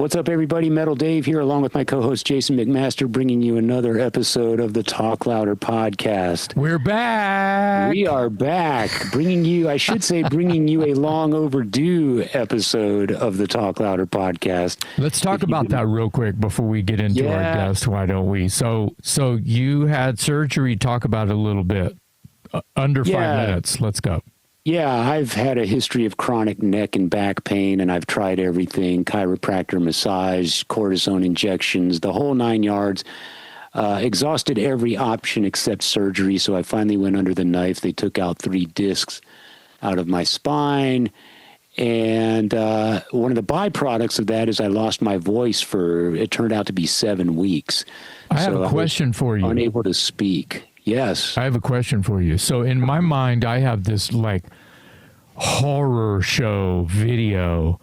What's up, everybody? Metal Dave here, along with my co-host Jason McMaster, bringing you another episode of the Talk Louder podcast. We're back. We are back, bringing you a long overdue episode of the Talk Louder podcast. Let's talk about that real quick before we get into our guest. Why don't we? So you had surgery. Talk about it a little bit. Under 5 minutes. Let's go. Yeah, I've had a history of chronic neck and back pain, and I've tried everything: chiropractor, massage, cortisone injections, the whole 9 yards. Exhausted every option except surgery, so I finally went under the knife. They took out 3 discs out of my spine, and one of the byproducts of that is I lost my voice for, it turned out to be 7 weeks. I have a question for you. Unable to speak. Yes. I have a question for you. So in my mind, I have this like horror show video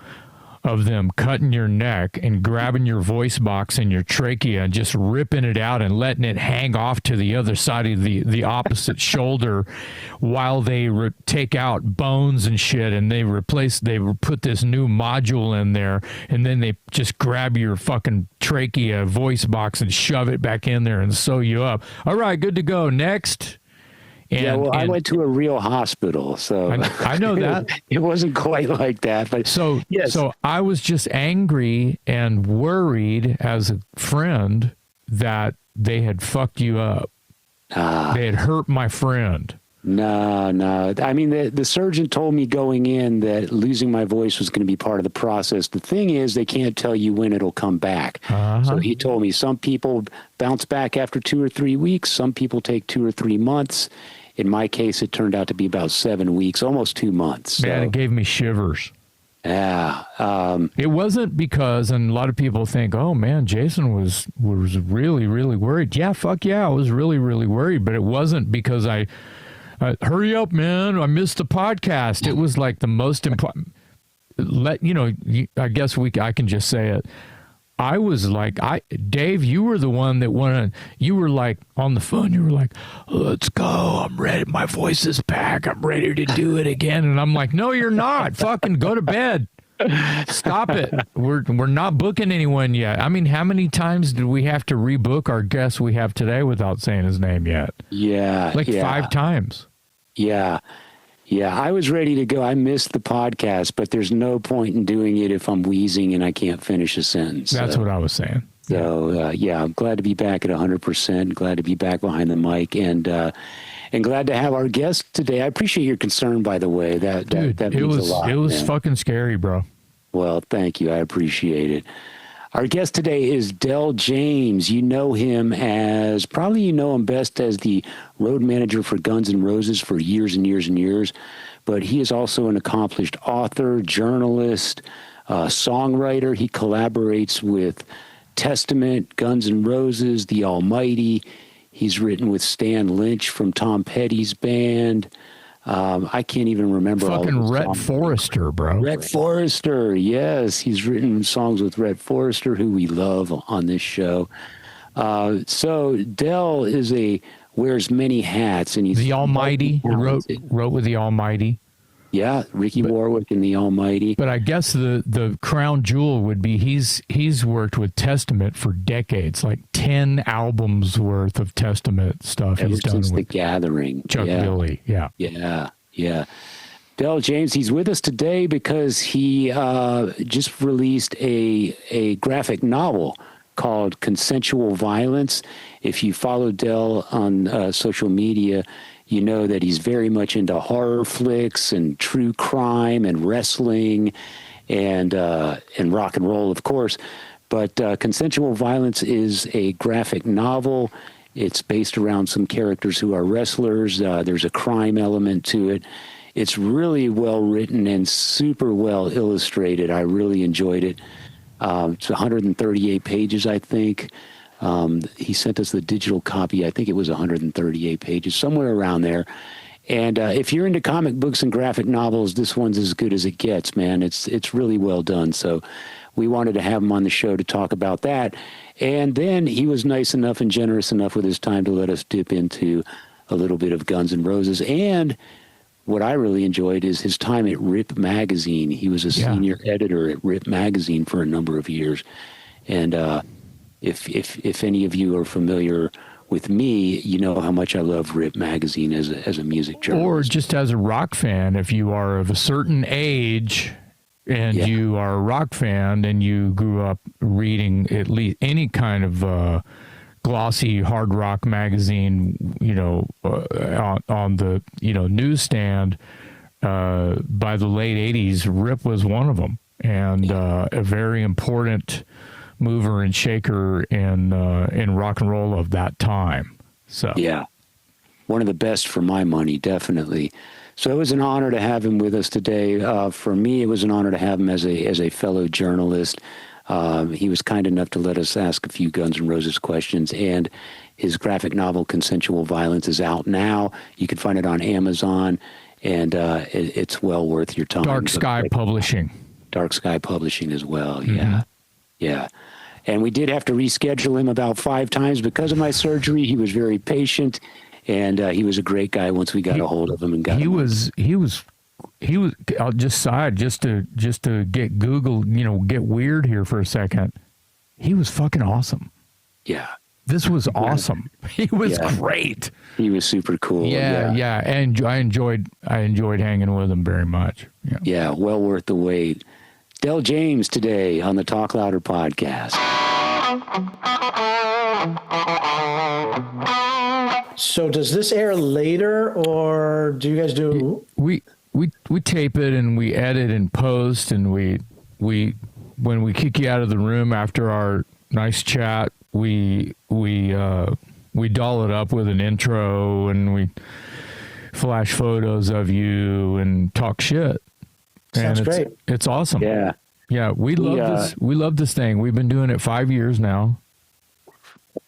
of them cutting your neck and grabbing your voice box and your trachea and just ripping it out and letting it hang off to the other side of the opposite shoulder while they take out bones and shit, and they put this new module in there, and then they just grab your fucking trachea voice box and shove it back in there and sew you up. All right, good to go. Next. I went to a real hospital, so I know that. It wasn't quite like that, but so I was just angry and worried as a friend that they had fucked you up. They had hurt my friend. No. I mean, the surgeon told me going in that losing my voice was going to be part of the process. The thing is, they can't tell you when it'll come back. So he told me some people bounce back after 2 or 3 weeks. Some people take 2 or 3 months. In my case, it turned out to be about 7 weeks, almost 2 months. Man, it gave me shivers. Yeah. It wasn't because, and a lot of people think, oh man, Jason was really, really worried. Yeah, fuck yeah, I was really, really worried. But it wasn't because I hurry up, man, I missed the podcast. It was like the most important. I guess I can just say it. I was like, Dave, you were the one that you were like on the phone. You were like, let's go. I'm ready. My voice is back. I'm ready to do it again. And I'm like, no, you're not. Fucking go to bed. Stop it. We're not booking anyone yet. I mean, how many times did we have to rebook our guest we have today without saying his name yet? Yeah. Like 5 times. Yeah. Yeah, I was ready to go. I missed the podcast, but there's no point in doing it if I'm wheezing and I can't finish a sentence. That's what I was saying. So, I'm glad to be back at 100%, glad to be back behind the mic, and glad to have our guest today. I appreciate your concern, by the way. That means a lot. It was fucking scary, bro. Well, thank you. I appreciate it. Our guest today is Del James. You know him best as the road manager for Guns N' Roses for years and years and years. But he is also an accomplished author, journalist, songwriter. He collaborates with Testament, Guns N' Roses, The Almighty. He's written with Stan Lynch from Tom Petty's band. I can't even remember. Fucking Rhett Forrester, bro. Rhett Forrester, yes. He's written songs with Rhett Forrester, who we love on this show. So Del wears many hats, and he's The Almighty. Wrote with The Almighty. Yeah, Ricky Warwick and The Almighty. But I guess the crown jewel would be he's worked with Testament for decades, like 10 albums worth of Testament stuff he's done since with The Gathering. Chuck Billy. Yeah. Del James, he's with us today because he just released a graphic novel called Consensual Violence. If you follow Del on social media, you know that he's very much into horror flicks and true crime and wrestling and rock and roll, of course. But Consensual Violence is a graphic novel. It's based around some characters who are wrestlers. There's a crime element to it. It's really well written and super well illustrated. I really enjoyed it. It's 138 pages, I think. He sent us the digital copy. I think it was 138 pages, somewhere around there. And if you're into comic books and graphic novels, this one's as good as it gets, man. It's really well done. So we wanted to have him on the show to talk about that. And then he was nice enough and generous enough with his time to let us dip into a little bit of Guns N' Roses. And what I really enjoyed is his time at Rip Magazine. He was a senior editor at Rip Magazine for a number of years. And if any of you are familiar with me, you know how much I love Rip Magazine as a music journalist. Or just as a rock fan, if you are of a certain age and you are a rock fan and you grew up reading at least any kind of glossy hard rock magazine, on the, newsstand, by the late 80s, Rip was one of them. And a very important mover and shaker in rock and roll of that time. So yeah, one of the best for my money, definitely. So it was an honor to have him with us today. For me, it was an honor to have him as a fellow journalist. He was kind enough to let us ask a few Guns N' Roses questions, and his graphic novel Consensual Violence is out now. You can find it on Amazon, and it's well worth your time. Dark Sky Publishing as well. Yeah. And we did have to reschedule him about 5 times because of my surgery. He was very patient, and he was a great guy once we got a hold of him and got him. He was. I'll just to get Google, get weird here for a second. He was fucking awesome. Yeah. This was awesome. He was great. He was super cool. Yeah. And I enjoyed hanging with him very much. Yeah, well worth the wait. Del James today on the Talk Louder podcast. So does this air later, or do you guys do? We tape it and we edit and post, and we when we kick you out of the room after our nice chat, we doll it up with an intro, and we flash photos of you and talk shit. Sounds great. It's awesome. Yeah. We love this. We love this thing. We've been doing it 5 years now.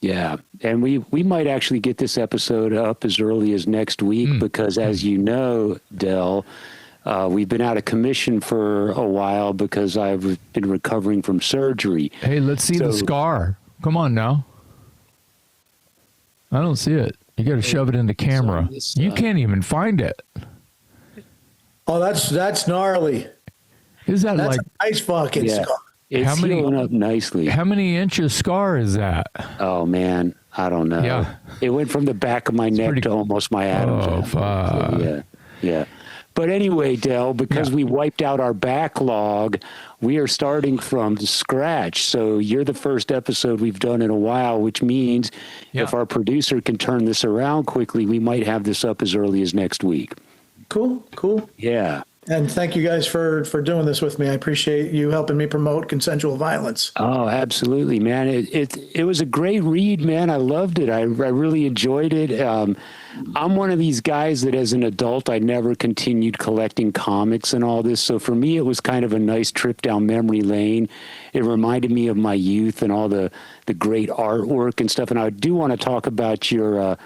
Yeah, and we might actually get this episode up as early as next week because, as you know, Del, we've been out of commission for a while because I've been recovering from surgery. Hey, let's see the scar. Come on now. I don't see it. You got to shove it in the camera. You can't even find it. Oh, that's gnarly. Is that that's like a nice fucking scar? It's healing up nicely. How many inches scar is that? Oh man, I don't know. Yeah. It went from the back of my neck to almost my Adam's apple. Fuck. So, yeah. But anyway, Del, because we wiped out our backlog, we are starting from scratch. So you're the first episode we've done in a while, which means if our producer can turn this around quickly, we might have this up as early as next week. Cool. Yeah. And thank you guys for doing this with me. I appreciate you helping me promote Consensual Violence. Oh, absolutely, man. It was a great read, man. I loved it. I really enjoyed it. I'm one of these guys that as an adult, I never continued collecting comics and all this. So for me, it was kind of a nice trip down memory lane. It reminded me of my youth and all the great artwork and stuff. And I do want to talk about your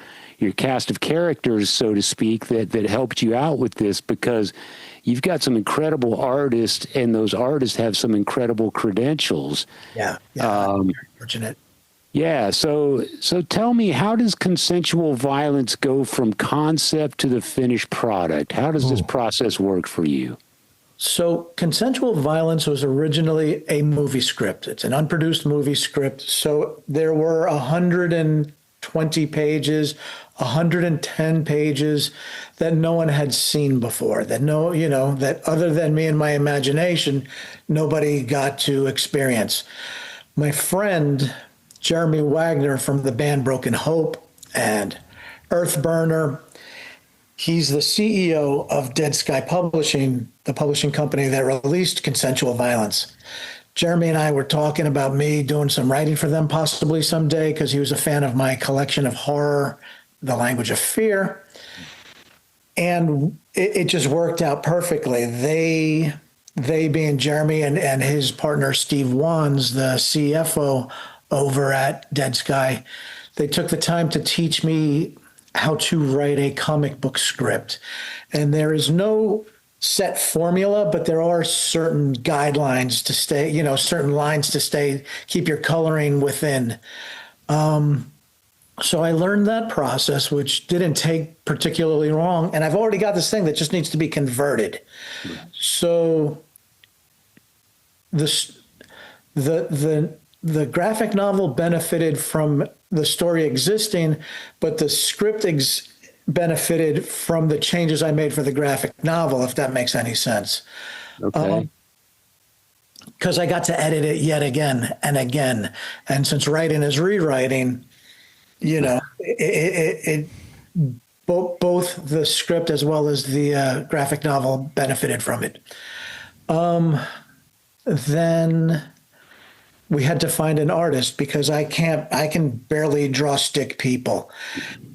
cast of characters, so to speak, that helped you out with this, because you've got some incredible artists, and those artists have some incredible credentials. Yeah. Very fortunate. Yeah. So tell me, how does Consensual Violence go from concept to the finished product? How does this process work for you? So Consensual Violence was originally a movie script. It's an unproduced movie script. So there were 120 pages, 110 pages that no one had seen before, that other than me and my imagination, nobody got to experience. My friend, Jeremy Wagner from the band Broken Hope and Earthburner, he's the CEO of Dead Sky Publishing, the publishing company that released Consensual Violence. Jeremy and I were talking about me doing some writing for them possibly someday, because he was a fan of my collection of horror, The Language of Fear. And it just worked out perfectly. They being Jeremy and his partner, Steve Wands, the CFO over at Dead Sky, they took the time to teach me how to write a comic book script. And there is no set formula, but there are certain guidelines to stay, certain lines to stay, keep your coloring within. So I learned that process, which didn't take particularly long. And I've already got this thing that just needs to be converted. So this, the graphic novel benefited from the story existing, but the script benefited from the changes I made for the graphic novel, if that makes any sense. Okay. Because I got to edit it yet again and again. And since writing is rewriting, you know, both the script as well as the graphic novel benefited from it. Then we had to find an artist because I can barely draw stick people.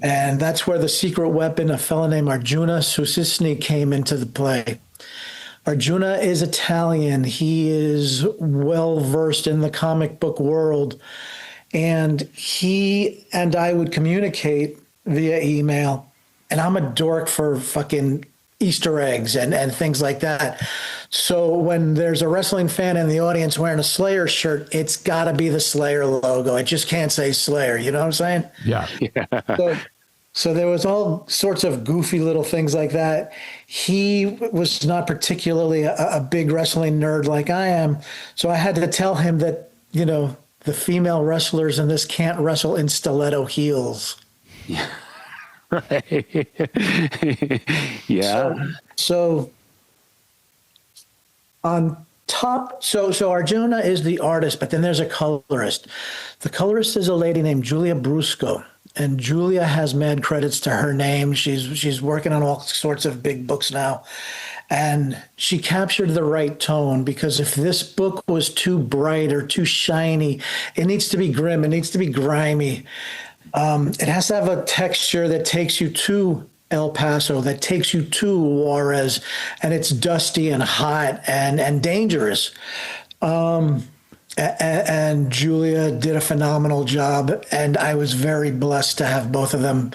And that's where the secret weapon, a fellow named Arjuna Susisny, came into the play. Arjuna is Italian. He is well versed in the comic book world. And he and I would communicate via email. And I'm a dork for fucking Easter eggs and things like that. So when there's a wrestling fan in the audience wearing a Slayer shirt, it's got to be the Slayer logo. It just can't say Slayer. You know what I'm saying? Yeah. So there was all sorts of goofy little things like that. He was not particularly a big wrestling nerd like I am. So I had to tell him that, you know, the female wrestlers in this can't wrestle in stiletto heels. Yeah. Right. Yeah. So on top, so Arjuna is the artist, but then there's a colorist. The colorist is a lady named Julia Brusco, and Julia has mad credits to her name. She's working on all sorts of big books now. And she captured the right tone, because if this book was too bright or too shiny, it needs to be grim. It needs to be grimy. It has to have a texture that takes you to El Paso, that takes you to Juarez, and it's dusty and hot and dangerous. And Julia did a phenomenal job, and I was very blessed to have both of them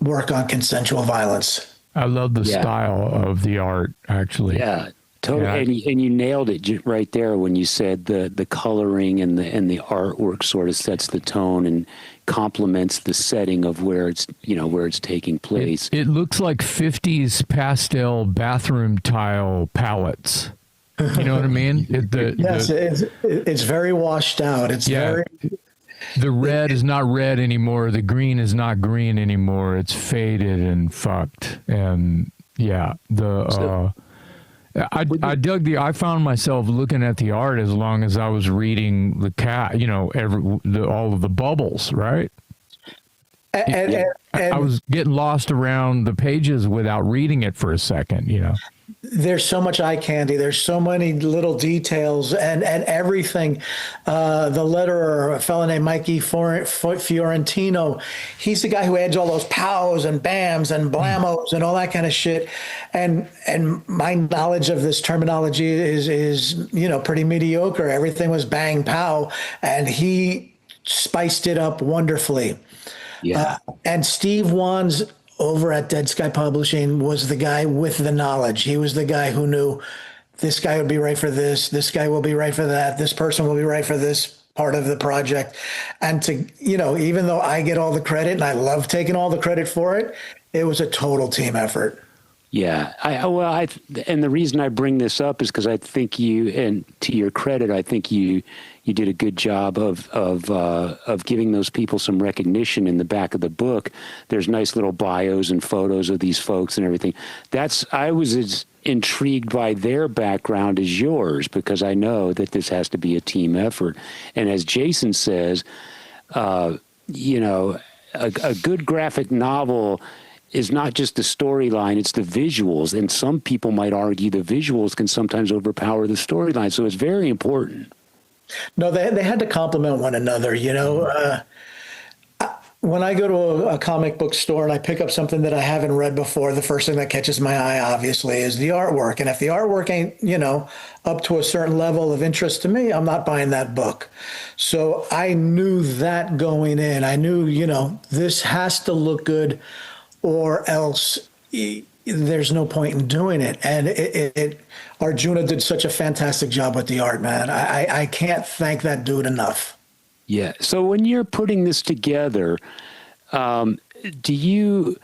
work on Consensual Violence. I love the style of the art, actually. Yeah, totally. Yeah. And you nailed it right there when you said the coloring and the artwork sort of sets the tone and complements the setting of where it's taking place. It looks like 50s pastel bathroom tile palettes. You know what I mean? It's very washed out. It's very. The red is not red anymore. The green is not green anymore. It's faded and fucked. And I found myself looking at the art as long as I was reading the all of the bubbles, right? And I was getting lost around the pages without reading it for a second, you know. There's so much eye candy. There's so many little details and everything. The letterer, a fellow named Mikey Fiorentino, he's the guy who adds all those pows and bams and blamos and all that kind of shit. And my knowledge of this terminology is pretty mediocre. Everything was bang pow, and he spiced it up wonderfully. Yeah. And Steve Wands over at Dead Sky Publishing was the guy with the knowledge. He was the guy who knew this guy would be right for this guy will be right for that, this person will be right for this part of the project. And to, even though I get all the credit and I love taking all the credit for it, it was a total team effort. Yeah. And the reason I bring this up is because I think and to your credit, I think you did a good job of giving those people some recognition in the back of the book. There's nice little bios and photos of these folks and everything. I was as intrigued by their background as yours, because I know that this has to be a team effort. And as Jason says, a good graphic novel is not just the storyline, it's the visuals. And some people might argue the visuals can sometimes overpower the storyline. So it's very important. No, they had to complement one another. When I go to a comic book store and I pick up something that I haven't read before, the first thing that catches my eye, obviously, is the artwork. And if the artwork ain't, up to a certain level of interest to me, I'm not buying that book. So I knew that going in. I knew, this has to look good, or else there's no point in doing it. And Arjuna did such a fantastic job with the art, man. I can't thank that dude enough. Yeah. So when you're putting this together, Do you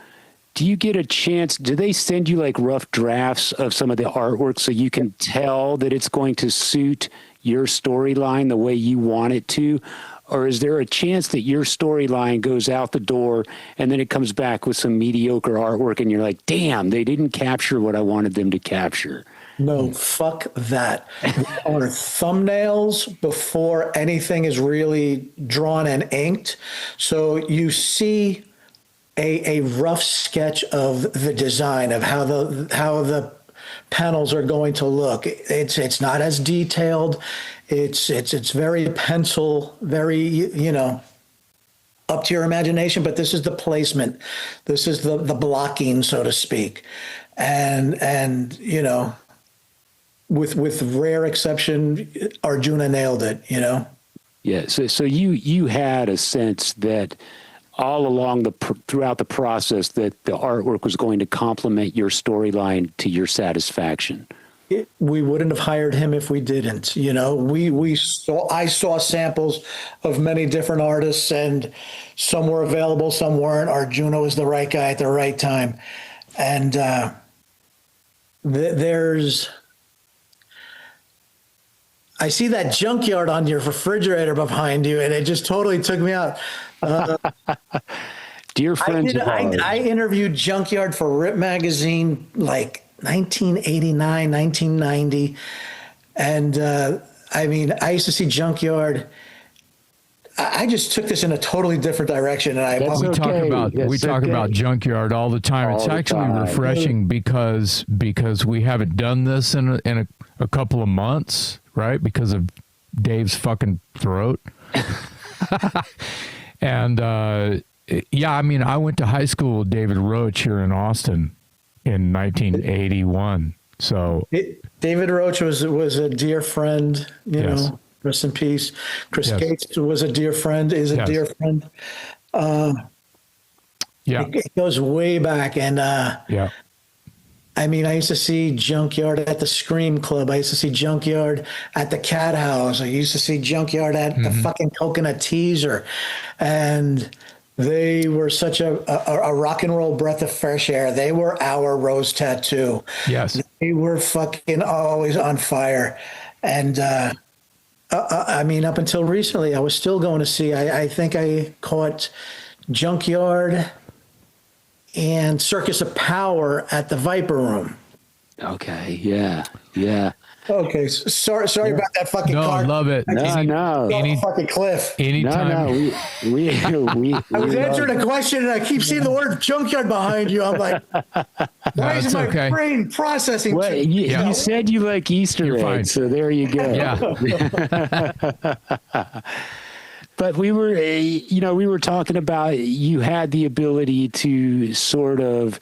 get a chance? Do they send you like rough drafts of some of the artwork so you can tell that it's going to suit your storyline the way you want it to? Or is there a chance that your storyline goes out the door and then it comes back with some mediocre artwork and you're like, damn, they didn't capture what I wanted them to capture? No, fuck that. Our thumbnails before anything is really drawn and inked. So you see a rough sketch of the design of how the panels are going to look. It's not as detailed. It's very pencil, very, you know, up to your imagination, but this is the placement. This is the blocking, so to speak. And you know, with rare exception, Arjuna nailed it, you know? Yeah. So you had a sense that all along throughout the process that the artwork was going to complement your storyline to your satisfaction. We wouldn't have hired him if we didn't. You know, I saw samples of many different artists, and some were available, some weren't. Arjuna was the right guy at the right time, and I see that Junkyard on your refrigerator behind you, and it just totally took me out. Dear friends of ours. I interviewed Junkyard for Rip Magazine like 1989, 1990. And I mean, I used to see Junkyard. I just took this in a totally different direction. And we talk about Junkyard all the time. It's actually refreshing because we haven't done this in a couple of months, right? Because of Dave's fucking throat. And yeah, I mean, I went to high school with David Roach here in Austin in 1981. So David Roach was a dear friend, you know, rest in peace. Chris Gates was a dear friend, is a dear friend. It goes way back. And I mean, I used to see Junkyard at the Scream Club. I used to see Junkyard at the Cat House. I used to see Junkyard at the fucking Coconut Teaser. And they were such a rock and roll breath of fresh air. They were our Rose Tattoo. Yes. They were fucking always on fire. And I mean, up until recently, I was still going to see, I think I caught Junkyard and Circus of Power at the Viper Room. Okay, yeah. Okay, sorry about that fucking car. No, love it. No. Fucking cliff. Anytime. No. We I was answering a question and I keep seeing the word Junkyard behind you. I'm like, why is my brain processing? Well, you said you like Easter eggs, so there you go. Yeah. But we were talking about you had the ability to sort of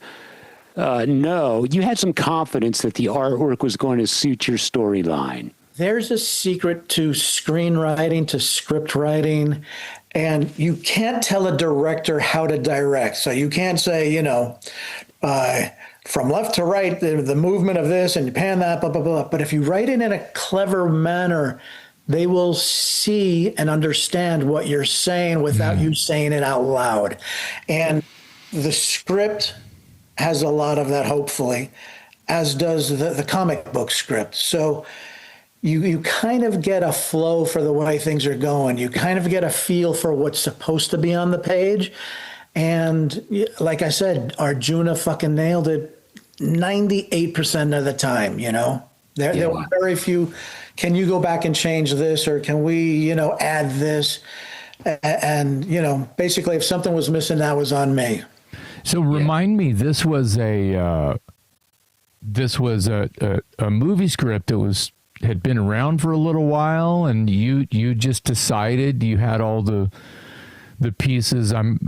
know, you had some confidence that the artwork was going to suit your storyline. There's a secret to screenwriting, to script writing, and you can't tell a director how to direct. So you can't say, you know, from left to right, the movement of this, and you pan that, blah, blah, blah. But if you write it in a clever manner, they will see and understand what you're saying without you saying it out loud. And the script has a lot of that, hopefully, as does the comic book script. So you kind of get a flow for the way things are going. You kind of get a feel for what's supposed to be on the page. And like I said, Arjuna fucking nailed it 98% of the time, you know? There were very few, can you go back and change this, or can we, you know, add this? And, you know, basically if something was missing, that was on me. So remind me, this was a movie script that had been around for a little while, and you just decided you had all the pieces. I'm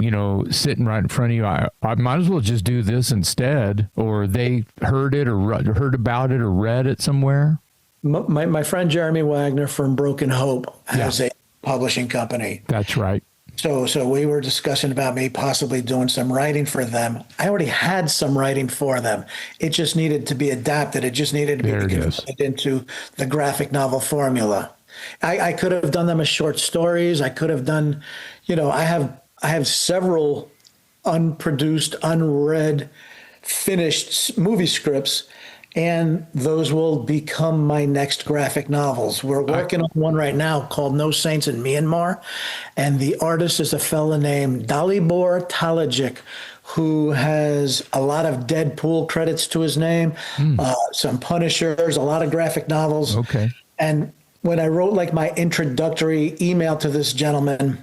sitting right in front of you. I might as well just do this instead. Or they heard it or heard about it or read it somewhere. My friend Jeremy Wagner from Broken Hope has a publishing company. That's right. So we were discussing about me possibly doing some writing for them. I already had some writing for them. It just needed to be adapted. It just needed to be converted into the graphic novel formula. I could have done them as short stories. I could have done, I have several unproduced, unread, finished movie scripts, and those will become my next graphic novels. We're working on one right now called No Saints in Myanmar, and the artist is a fella named Dalibor Talajic, who has a lot of Deadpool credits to his name, some Punishers, a lot of graphic novels. Okay. And when I wrote like my introductory email to this gentleman,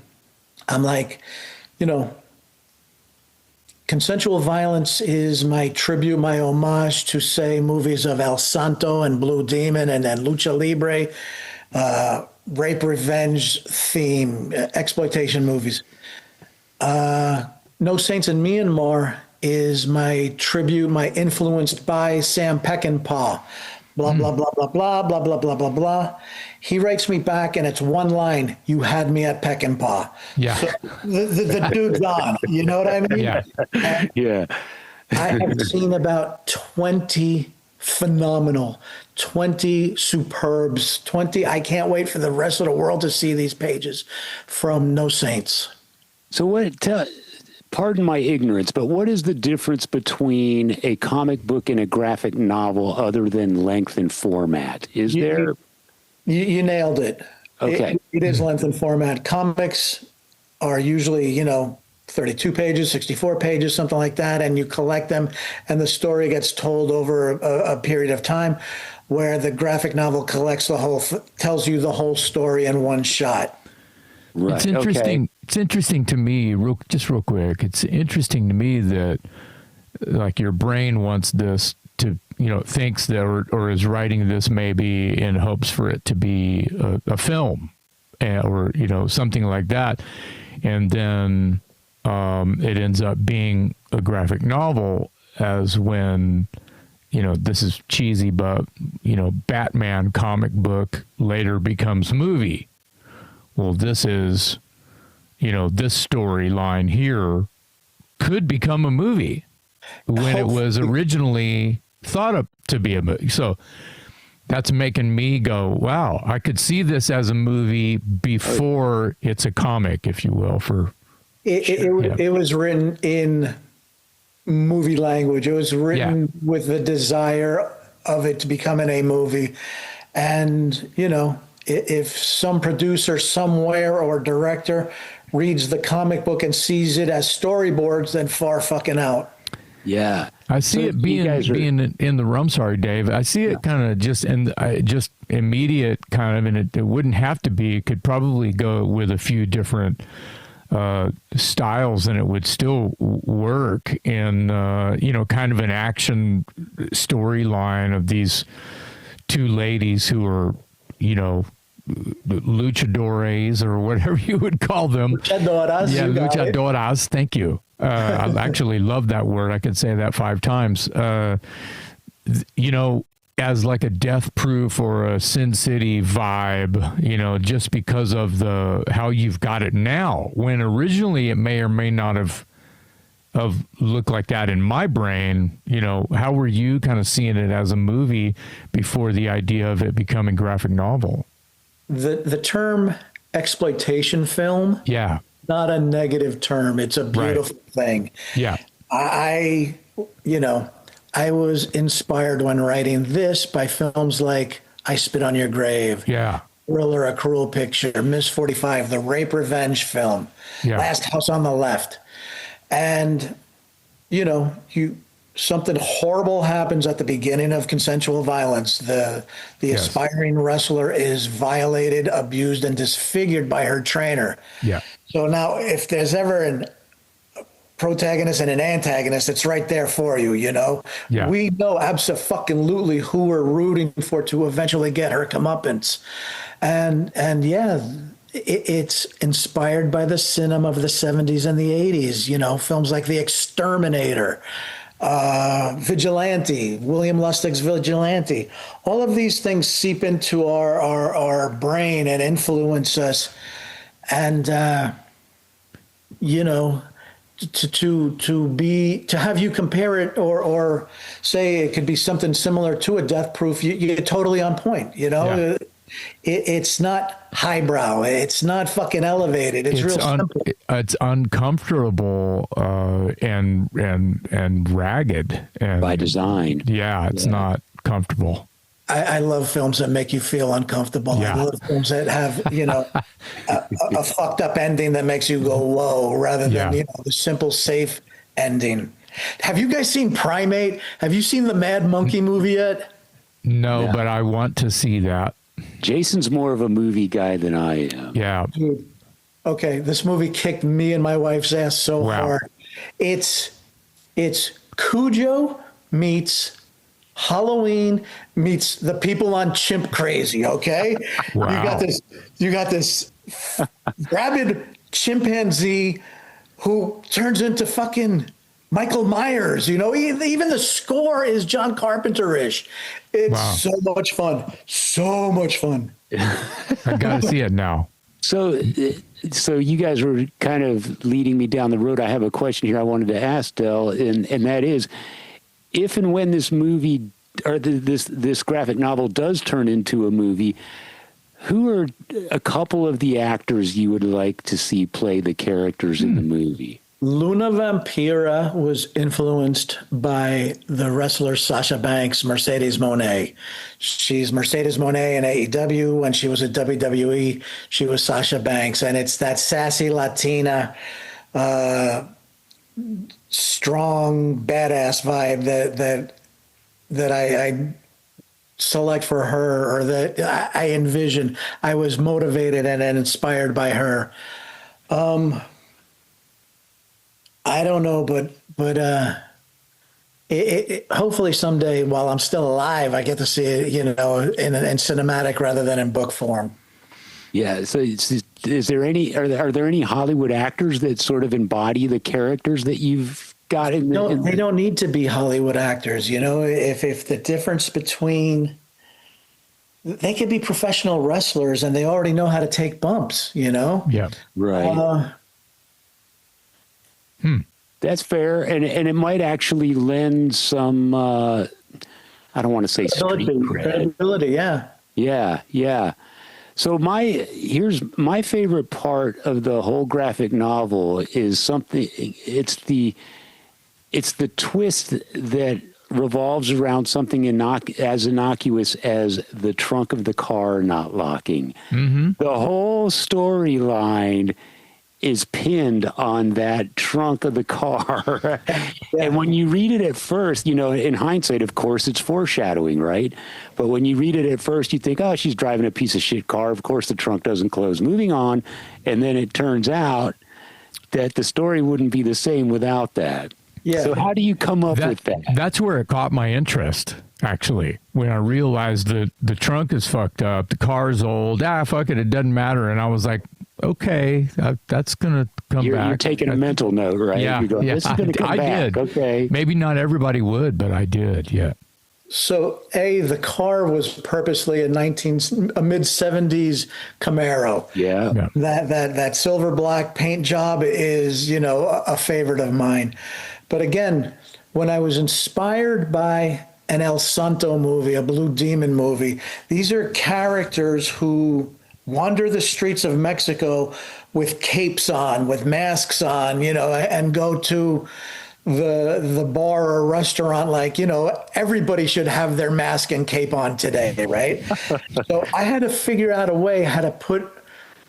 I'm like, you know, Consensual Violence is my tribute, my homage to, say, movies of El Santo and Blue Demon and then Lucha Libre, rape, revenge theme, exploitation movies. No Saints in Myanmar is my tribute, my influenced by Sam Peckinpah. Blah, blah, blah, blah, blah, blah, blah, blah, blah, blah. He writes me back, and it's one line: "You had me at Peckinpah." Yeah. So the dude's on. You know what I mean? Yeah. Yeah. I have seen about 20 phenomenal, 20 superbs, 20. I can't wait for the rest of the world to see these pages from No Saints. So pardon my ignorance, but what is the difference between a comic book and a graphic novel other than length and format? Is there? You nailed it. Okay. It is length and format. Comics are usually, 32 pages, 64 pages, something like that, and you collect them, and the story gets told over a period of time, where the graphic novel tells you the whole story in one shot. Right. It's interesting. Okay. It's interesting to me, real quick. It's interesting to me that, like, your brain wants this to, thinks that or is writing this maybe in hopes for it to be a film, or something like that, and then it ends up being a graphic novel. As when, this is cheesy, but Batman comic book later becomes movie. Well, this is, this storyline here could become a movie when it was originally thought up to be a movie. So that's making me go, wow, I could see this as a movie before it's a comic, if you will. It was written in movie language. It was written with the desire of it to become a movie. And, if some producer somewhere or director reads the comic book and sees it as storyboards, then far fucking out. Yeah. I see it being in the I'm sorry, Dave. I see it kind of just immediate kind of, and it wouldn't have to be. It could probably go with a few different styles, and it would still work in kind of an action storyline of these two ladies who are luchadores or whatever you would call them. Luchadoras. Yeah, luchadoras. Thank you. I actually love that word. I could say that 5 times. As like a Death Proof or a Sin City vibe, just because of how you've got it now. When originally it may or may not have looked like that in my brain. How were you kind of seeing it as a movie before the idea of it becoming graphic novel? The term exploitation film, not a negative term. It's a beautiful thing. Yeah. I was inspired when writing this by films like I Spit on Your Grave, Thriller, A Cruel Picture, Miss 45, the rape revenge film, Last House on the Left. And, something horrible happens at the beginning of Consensual Violence. The aspiring wrestler is violated, abused, and disfigured by her trainer. Yeah. So now if there's ever a protagonist and an antagonist, it's right there for you, Yeah. We know abso-fucking-lutely who we're rooting for to eventually get her comeuppance. And it's inspired by the cinema of the 70s and the 80s, films like The Exterminator, Vigilante, William Lustig's Vigilante. All of these things seep into our brain and influence us. And, to have you compare it or say it could be something similar to a Death Proof, you're totally on point, It's not highbrow. It's not fucking elevated. It's real simple. It's uncomfortable and ragged and By design. Yeah, it's not comfortable. I love films that make you feel uncomfortable. Yeah. I love films that have, a fucked up ending that makes you go, whoa, rather than, the simple, safe ending. Have you guys seen Primate? Have you seen the Mad Monkey movie yet? No, but I want to see that. Jason's more of a movie guy than I am. Yeah. Dude, okay, this movie kicked me and my wife's ass so hard. It's Cujo meets Halloween meets the people on Chimp Crazy, okay? Wow. You got this rabid chimpanzee who turns into fucking Michael Myers, even the score is John Carpenter-ish. It's so much fun. So much fun. I got to see it now. So you guys were kind of leading me down the road. I have a question here I wanted to ask Del, and that is, if and when this movie or this graphic novel does turn into a movie, who are a couple of the actors you would like to see play the characters in the movie? Luna Vampira was influenced by the wrestler Sasha Banks, Mercedes Moné. She's Mercedes Moné in AEW. When she was at WWE, she was Sasha Banks. And it's that sassy Latina, strong, badass vibe that I select for her, or that I envision. I was motivated and inspired by her. I don't know, but hopefully someday, while I'm still alive, I get to see it, in cinematic rather than in book form. Yeah. So, is there any? Are there any Hollywood actors that sort of embody the characters that you've got in? No, they don't need to be Hollywood actors. If the difference between, they could be professional wrestlers and they already know how to take bumps. Yeah. Right. That's fair, and it might actually lend some. I don't want to say street credibility. Yeah. So here's my favorite part of the whole graphic novel is something. It's the twist that revolves around something as innocuous as the trunk of the car not locking. Mm-hmm. The whole storyline is pinned on that trunk of the car. And when you read it at first, in hindsight, of course, it's foreshadowing, right? But when you read it at first, you think, oh, she's driving a piece of shit car. Of course, the trunk doesn't close. Moving on. And then it turns out that the story wouldn't be the same without that. Yeah. So how do you come up with that? That's where it caught my interest, actually, when I realized that the trunk is fucked up, the car's old, fuck it doesn't matter. And I was like, okay, that's going to come back. You're taking a mental note, right? Yeah, this is going to come back. Did. Okay. Maybe not everybody would, but I did, yeah. So, the car was purposely a mid-70s Camaro. Yeah. That silver black paint job is, a favorite of mine. But again, when I was inspired by an El Santo movie, a Blue Demon movie, these are characters who wander the streets of Mexico with capes on, with masks on, and go to the bar or restaurant like, everybody should have their mask and cape on today, right? So I had to figure out a way how to put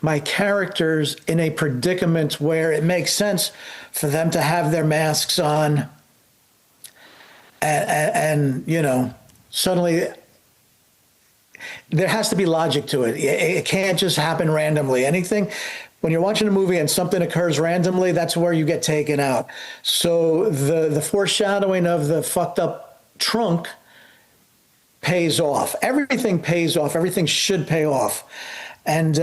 my characters in a predicament where it makes sense for them to have their masks on and suddenly there has to be logic to it. It can't just happen randomly. When you're watching a movie and something occurs randomly, that's where you get taken out. So the foreshadowing of the fucked up trunk pays off. Everything pays off. Everything should pay off. And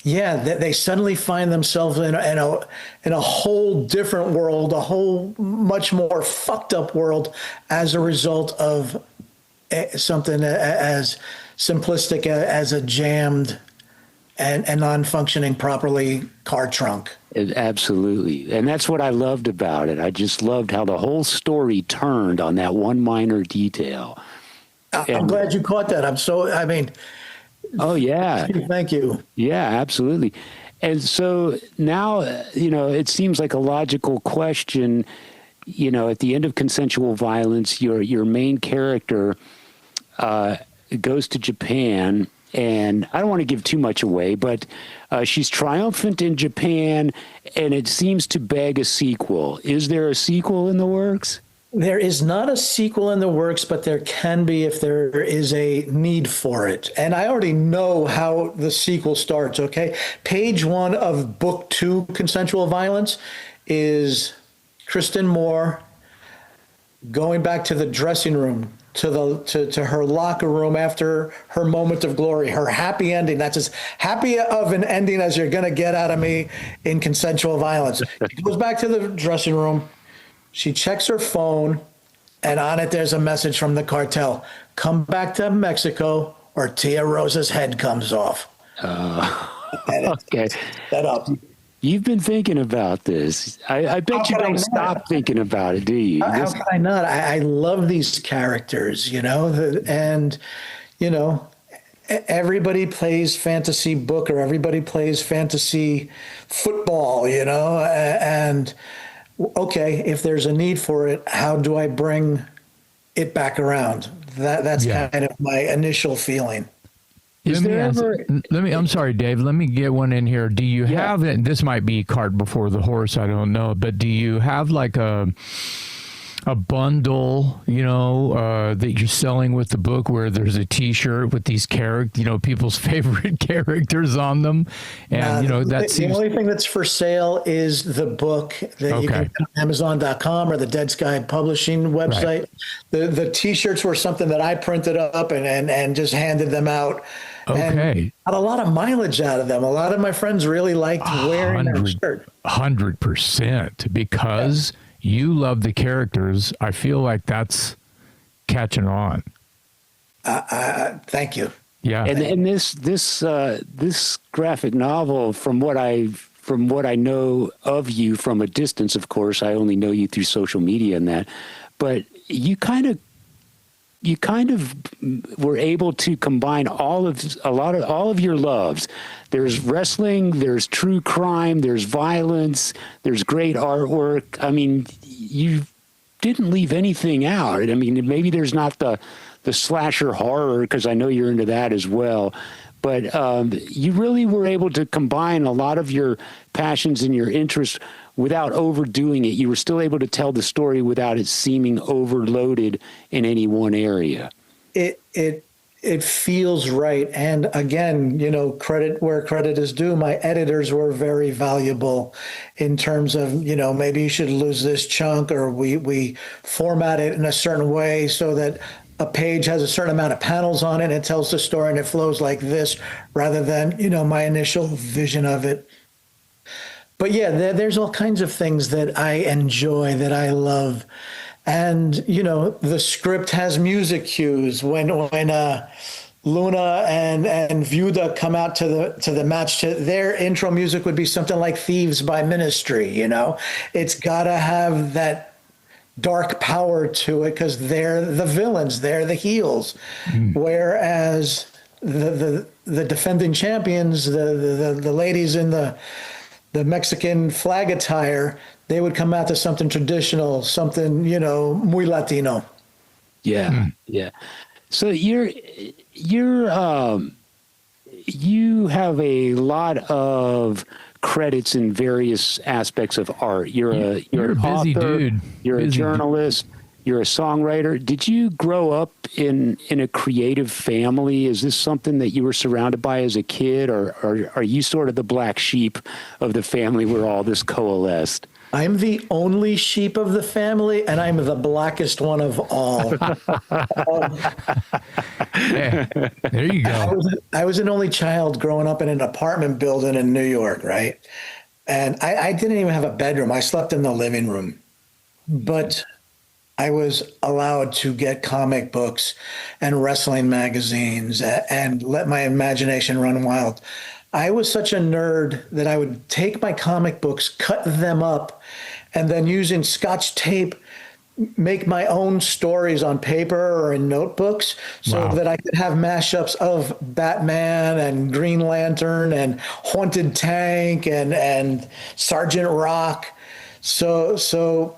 they suddenly find themselves in a whole different world, a whole much more fucked up world as a result of something as simplistic as a jammed and non-functioning properly car trunk. Absolutely. And that's what I loved about it. I just loved how the whole story turned on that one minor detail. I'm glad you caught that. I mean, Oh yeah, thank you. yeah, absolutely. And so now, it seems like a logical question. At the end of Consensual Violence, your main character goes to Japan, and I don't want to give too much away, but she's triumphant in Japan, and it seems to beg a sequel. Is there a sequel in the works? There is not a sequel in the works, but there can be if there is a need for it. And I already know how the sequel starts, okay? Page 1 of book 2, Consensual Violence, is Kristen Moore going back to the dressing room, to her locker room after her moment of glory, her happy ending. That's as happy of an ending as you're going to get out of me in Consensual Violence. She goes back to the dressing room. She checks her phone, and on it, there's a message from the cartel. Come back to Mexico or Tia Rosa's head comes off. Okay. Set up. You've been thinking about this. I bet you don't stop thinking about it, do you? How can I not? I love these characters, and, everybody plays fantasy book or everybody plays fantasy football, and okay, if there's a need for it, how do I bring it back around? That's kind of my initial feeling. I'm sorry, Dave. Let me get one in here. Do you have it? This might be cart before the horse. I don't know, but do you have like a bundle, that you're selling with the book where there's a T-shirt with these people's favorite characters on them, and the only thing that's for sale is the book that you can get on Amazon.com or the Dead Sky Publishing website. Right. The T-shirts were something that I printed up and just handed them out. Okay. Got a lot of mileage out of them. A lot of my friends really liked wearing their shirt. 100%, because you love the characters. I feel like that's catching on. Thank you. Yeah. And this graphic novel, from what I know of you from a distance, of course, I only know you through social media and that, but you kind of were able to combine all of your loves. There's wrestling, there's true crime, there's violence, there's great artwork. I mean, you didn't leave anything out. I mean, maybe there's not the slasher horror, because I know you're into that as well. But you really were able to combine a lot of your passions and your interests without overdoing it. You were still able to tell the story without it seeming overloaded in any one area. It feels right. And again, credit where credit is due. My editors were very valuable in terms of, maybe you should lose this chunk, or we format it in a certain way so that a page has a certain amount of panels on it and it tells the story and it flows like this, rather than, my initial vision of it. But yeah, there's all kinds of things that I enjoy, that I love. And, the script has music cues. When Luna and Vuda come out to the match, their intro music would be something like Thieves by Ministry, It's got to have that dark power to it because they're the villains, they're the heels. Whereas the defending champions, the ladies in the Mexican flag attire, they would come out to something traditional, something, muy Latino. Yeah. Yeah. So you have a lot of credits in various aspects of art. You're an a busy author, dude. You're busy a journalist. You're a songwriter. Did you grow up in a creative family? Is this something that you were surrounded by as a kid, or are you sort of the black sheep of the family where all this coalesced? I'm the only sheep of the family, and I'm the blackest one of all. Yeah, there you go. I was an only child growing up in an apartment building in New York, right? And I didn't even have a bedroom. I slept in the living room. But I was allowed to get comic books and wrestling magazines and let my imagination run wild. I was such a nerd that I would take my comic books, cut them up, and then using Scotch tape, make my own stories on paper or in notebooks so Wow. that I could have mashups of Batman and Green Lantern and Haunted Tank and Sergeant Rock. So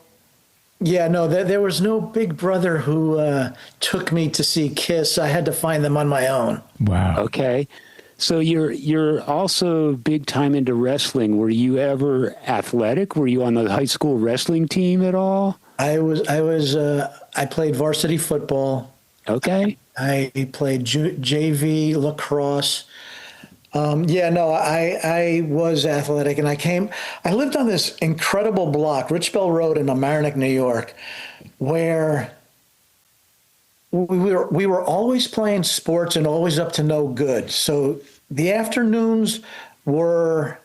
yeah, no, there was no big brother who took me to see Kiss. I had to find them on my own. Wow. Okay. So you're also big time into wrestling. Were you ever athletic? Were you on the high school wrestling team at all? I played varsity football. Okay. I played JV lacrosse. Yeah, no, I was athletic, and I lived on this incredible block, Richbell Road in Mamaroneck, New York, where we were always playing sports and always up to no good. So the afternoons were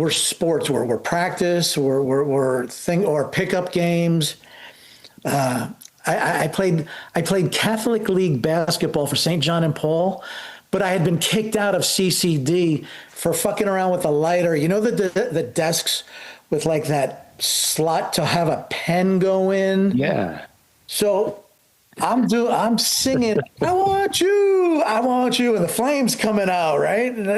sports, were practice, or pickup games. I played Catholic League basketball for St. John and Paul, but I had been kicked out of CCD for fucking around with a lighter. You know the desks with like that slot to have a pen go in? Yeah. So I'm singing, I want you, and the flames coming out, right? And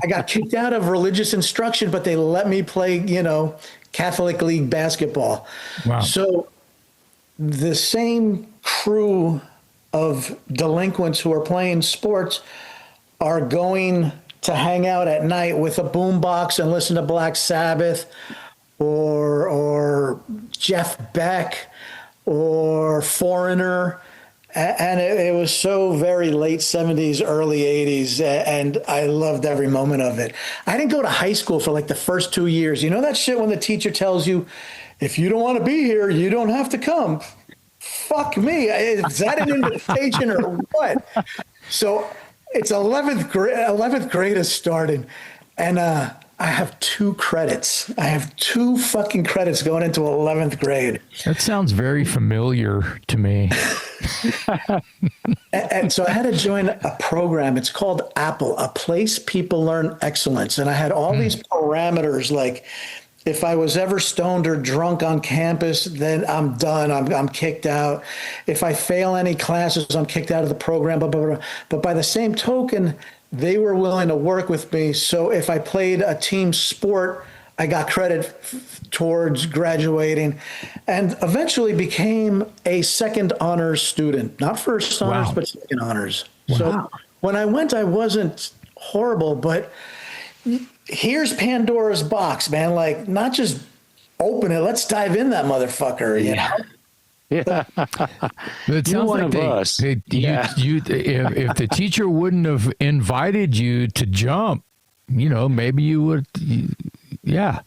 I got kicked out of religious instruction, but they let me play, Catholic League basketball. Wow. So the same crew of delinquents who are playing sports are going to hang out at night with a boombox and listen to Black Sabbath or Jeff Beck or Foreigner. And it was so very late 70s, early 80s, and I loved every moment of it. I didn't go to high school for like the first 2 years. You know that shit when the teacher tells you, if you don't want to be here, you don't have to come. Fuck me. Is that an invitation or what? So it's 11th grade has started, and I have 2 credits. I have 2 fucking credits going into 11th grade. That sounds very familiar to me. And so I had to join a program. It's called Apple, A Place People Learn Excellence. And I had all these parameters, like if I was ever stoned or drunk on campus, then I'm done. I'm kicked out. If I fail any classes, I'm kicked out of the program. Blah, blah, blah. But by the same token, they were willing to work with me. So if I played a team sport, I got credit towards graduating, and eventually became a second honors student, not first honors, Wow. but second honors. Wow. So when I went, I wasn't horrible, but here's Pandora's box, man. Like, not just open it. Let's dive in that motherfucker. You know? Yeah. It sounds one like of us. if the teacher wouldn't have invited you to jump, maybe you would. Yeah.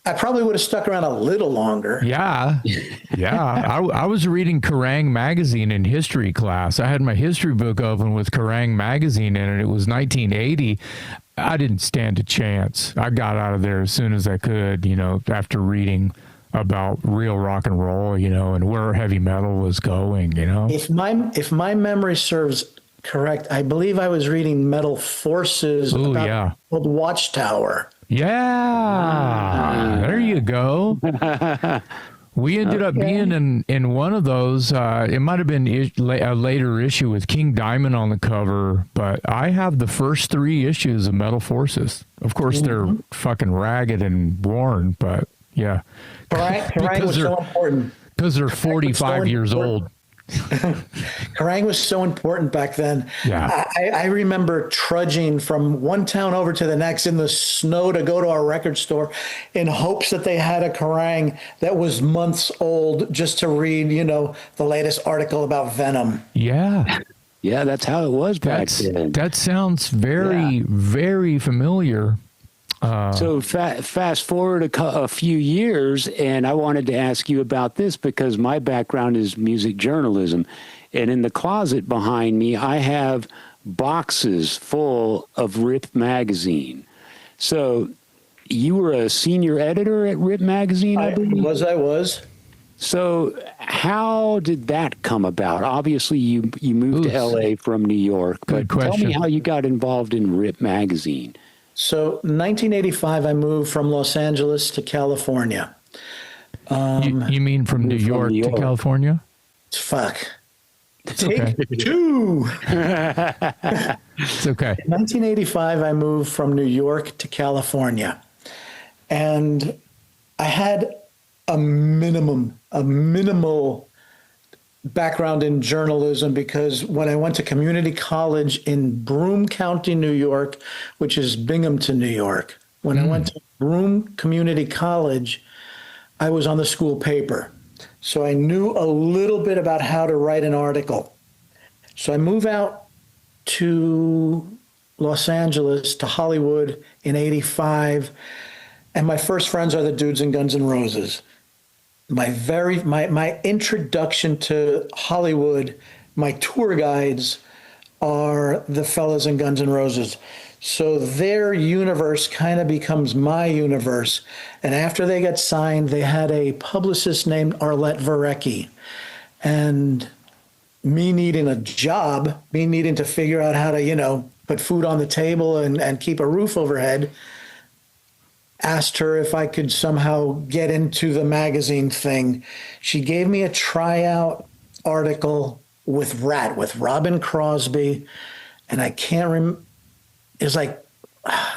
I probably would have stuck around a little longer. Yeah. I was reading Kerrang magazine in history class. I had my history book open with Kerrang magazine in it. It was 1980. I didn't stand a chance. I got out of there as soon as I could, after reading about real rock and roll, and where heavy metal was going, If my memory serves correct, I believe I was reading Metal Forces called Watchtower. Yeah, there you go. We ended up being in one of those. It might have been a later issue with King Diamond on the cover, but I have the first 3 issues of Metal Forces. Of course, they're fucking ragged and worn, but yeah. Kerrang was so important. Because they're 45 years old. Kerrang was so important back then. Yeah. I remember trudging from one town over to the next in the snow to go to a record store in hopes that they had a Kerrang that was months old just to read, the latest article about Venom. Yeah. Yeah, that's how it was back then. That sounds very, very familiar. So fast forward a few years, and I wanted to ask you about this because my background is music journalism. And in the closet behind me, I have boxes full of Rip Magazine. So you were a senior editor at Rip Magazine, I believe? I was. So how did that come about? Obviously, you moved to L.A. from New York, but tell me how you got involved in Rip Magazine. So 1985, I moved from Los Angeles to California. You mean from New York to California? Fuck. It's okay. Take two. It's okay. In 1985, I moved from New York to California. And I had a minimal background in journalism because when I went to community college in Broome County, New York, which is Binghamton, New York, when I went to Broome Community College, I was on the school paper. So I knew a little bit about how to write an article. So I move out to Los Angeles, to Hollywood in 85. And my first friends are the dudes in Guns N' Roses. My introduction to Hollywood, my tour guides are the fellas in Guns N' Roses. So their universe kind of becomes my universe. And after they got signed, they had a publicist named Arlette Varecki. And me needing a job, me needing to figure out how to, put food on the table and keep a roof overhead, asked her if I could somehow get into the magazine thing. She gave me a tryout article with Robin Crosby. And I can't I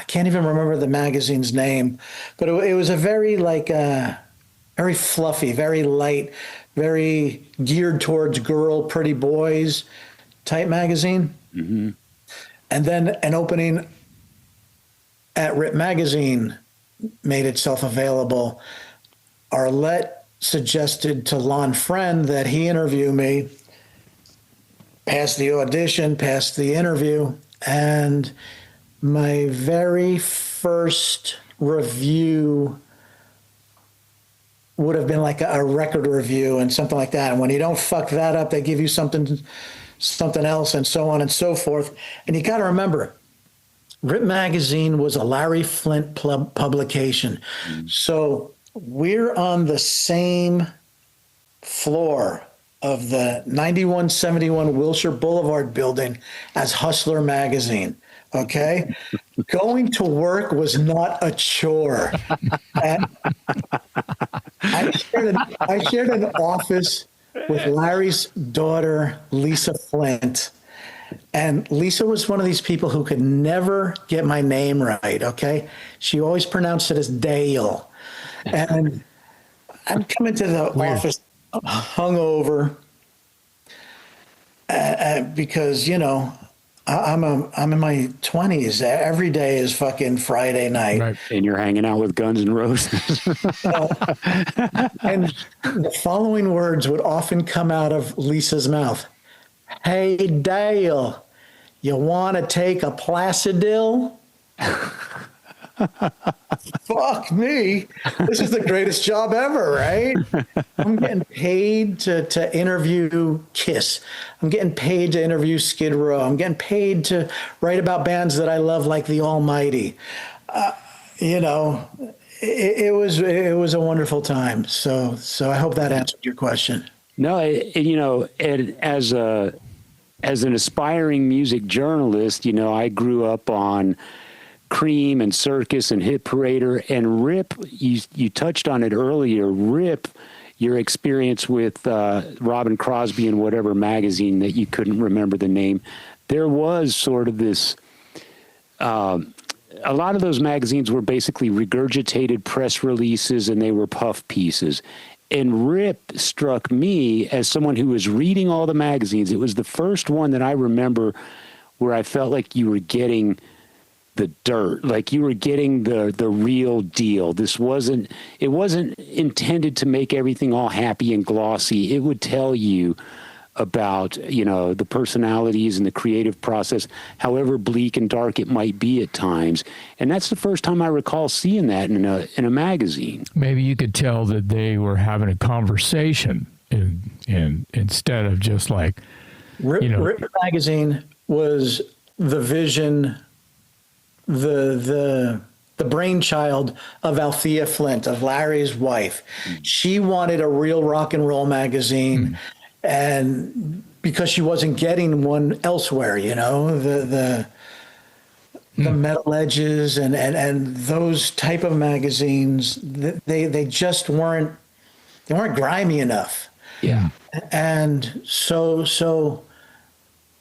can't even remember the magazine's name, but it was a very very fluffy, very light, very geared towards pretty boys type magazine. Mm-hmm. And then an opening at Rip Magazine made itself available. Arlette suggested to Lon Friend that he interview me, passed the audition, passed the interview, and my very first review would have been like a record review and something like that. And when you don't fuck that up, they give you something else and so on and so forth. And you got to remember, Rip Magazine was a Larry Flint publication. So we're on the same floor of the 9171 Wilshire Boulevard building as Hustler Magazine. Okay. Going to work was not a chore. And I shared an office with Larry's daughter, Lisa Flint. And Lisa was one of these people who could never get my name right. Okay. She always pronounced it as Dale. And I'm coming to the office hungover because, I'm in my 20s. Every day is fucking Friday night. Right. And you're hanging out with Guns N' Roses. And the following words would often come out of Lisa's mouth. Hey, Dale, you want to take a Placidil? Fuck me. This is the greatest job ever, right? I'm getting paid to interview Kiss. I'm getting paid to interview Skid Row. I'm getting paid to write about bands that I love, like The Almighty. It was a wonderful time. So I hope that answered your question. No, as an aspiring music journalist, I grew up on Cream and Circus and Hit Parader and Rip. You touched on it earlier. Rip, your experience with Robin Crosby and whatever magazine that you couldn't remember the name. There was sort of this. A lot of those magazines were basically regurgitated press releases, and they were puff pieces. And Rip struck me as someone who was reading all the magazines. It was the first one that I remember where I felt like you were getting the dirt, like you were getting the real deal. It wasn't intended to make everything all happy and glossy. It would tell you about, the personalities and the creative process, however bleak and dark it might be at times. And that's the first time I recall seeing that in a magazine. Maybe you could tell that they were having a conversation instead of just like, Rip Magazine was the vision, the brainchild of Althea Flint, of Larry's wife. She wanted a real rock and roll magazine, and because she wasn't getting one elsewhere, the Metal Edges and those type of magazines, they just weren't they weren't grimy enough. Yeah. And so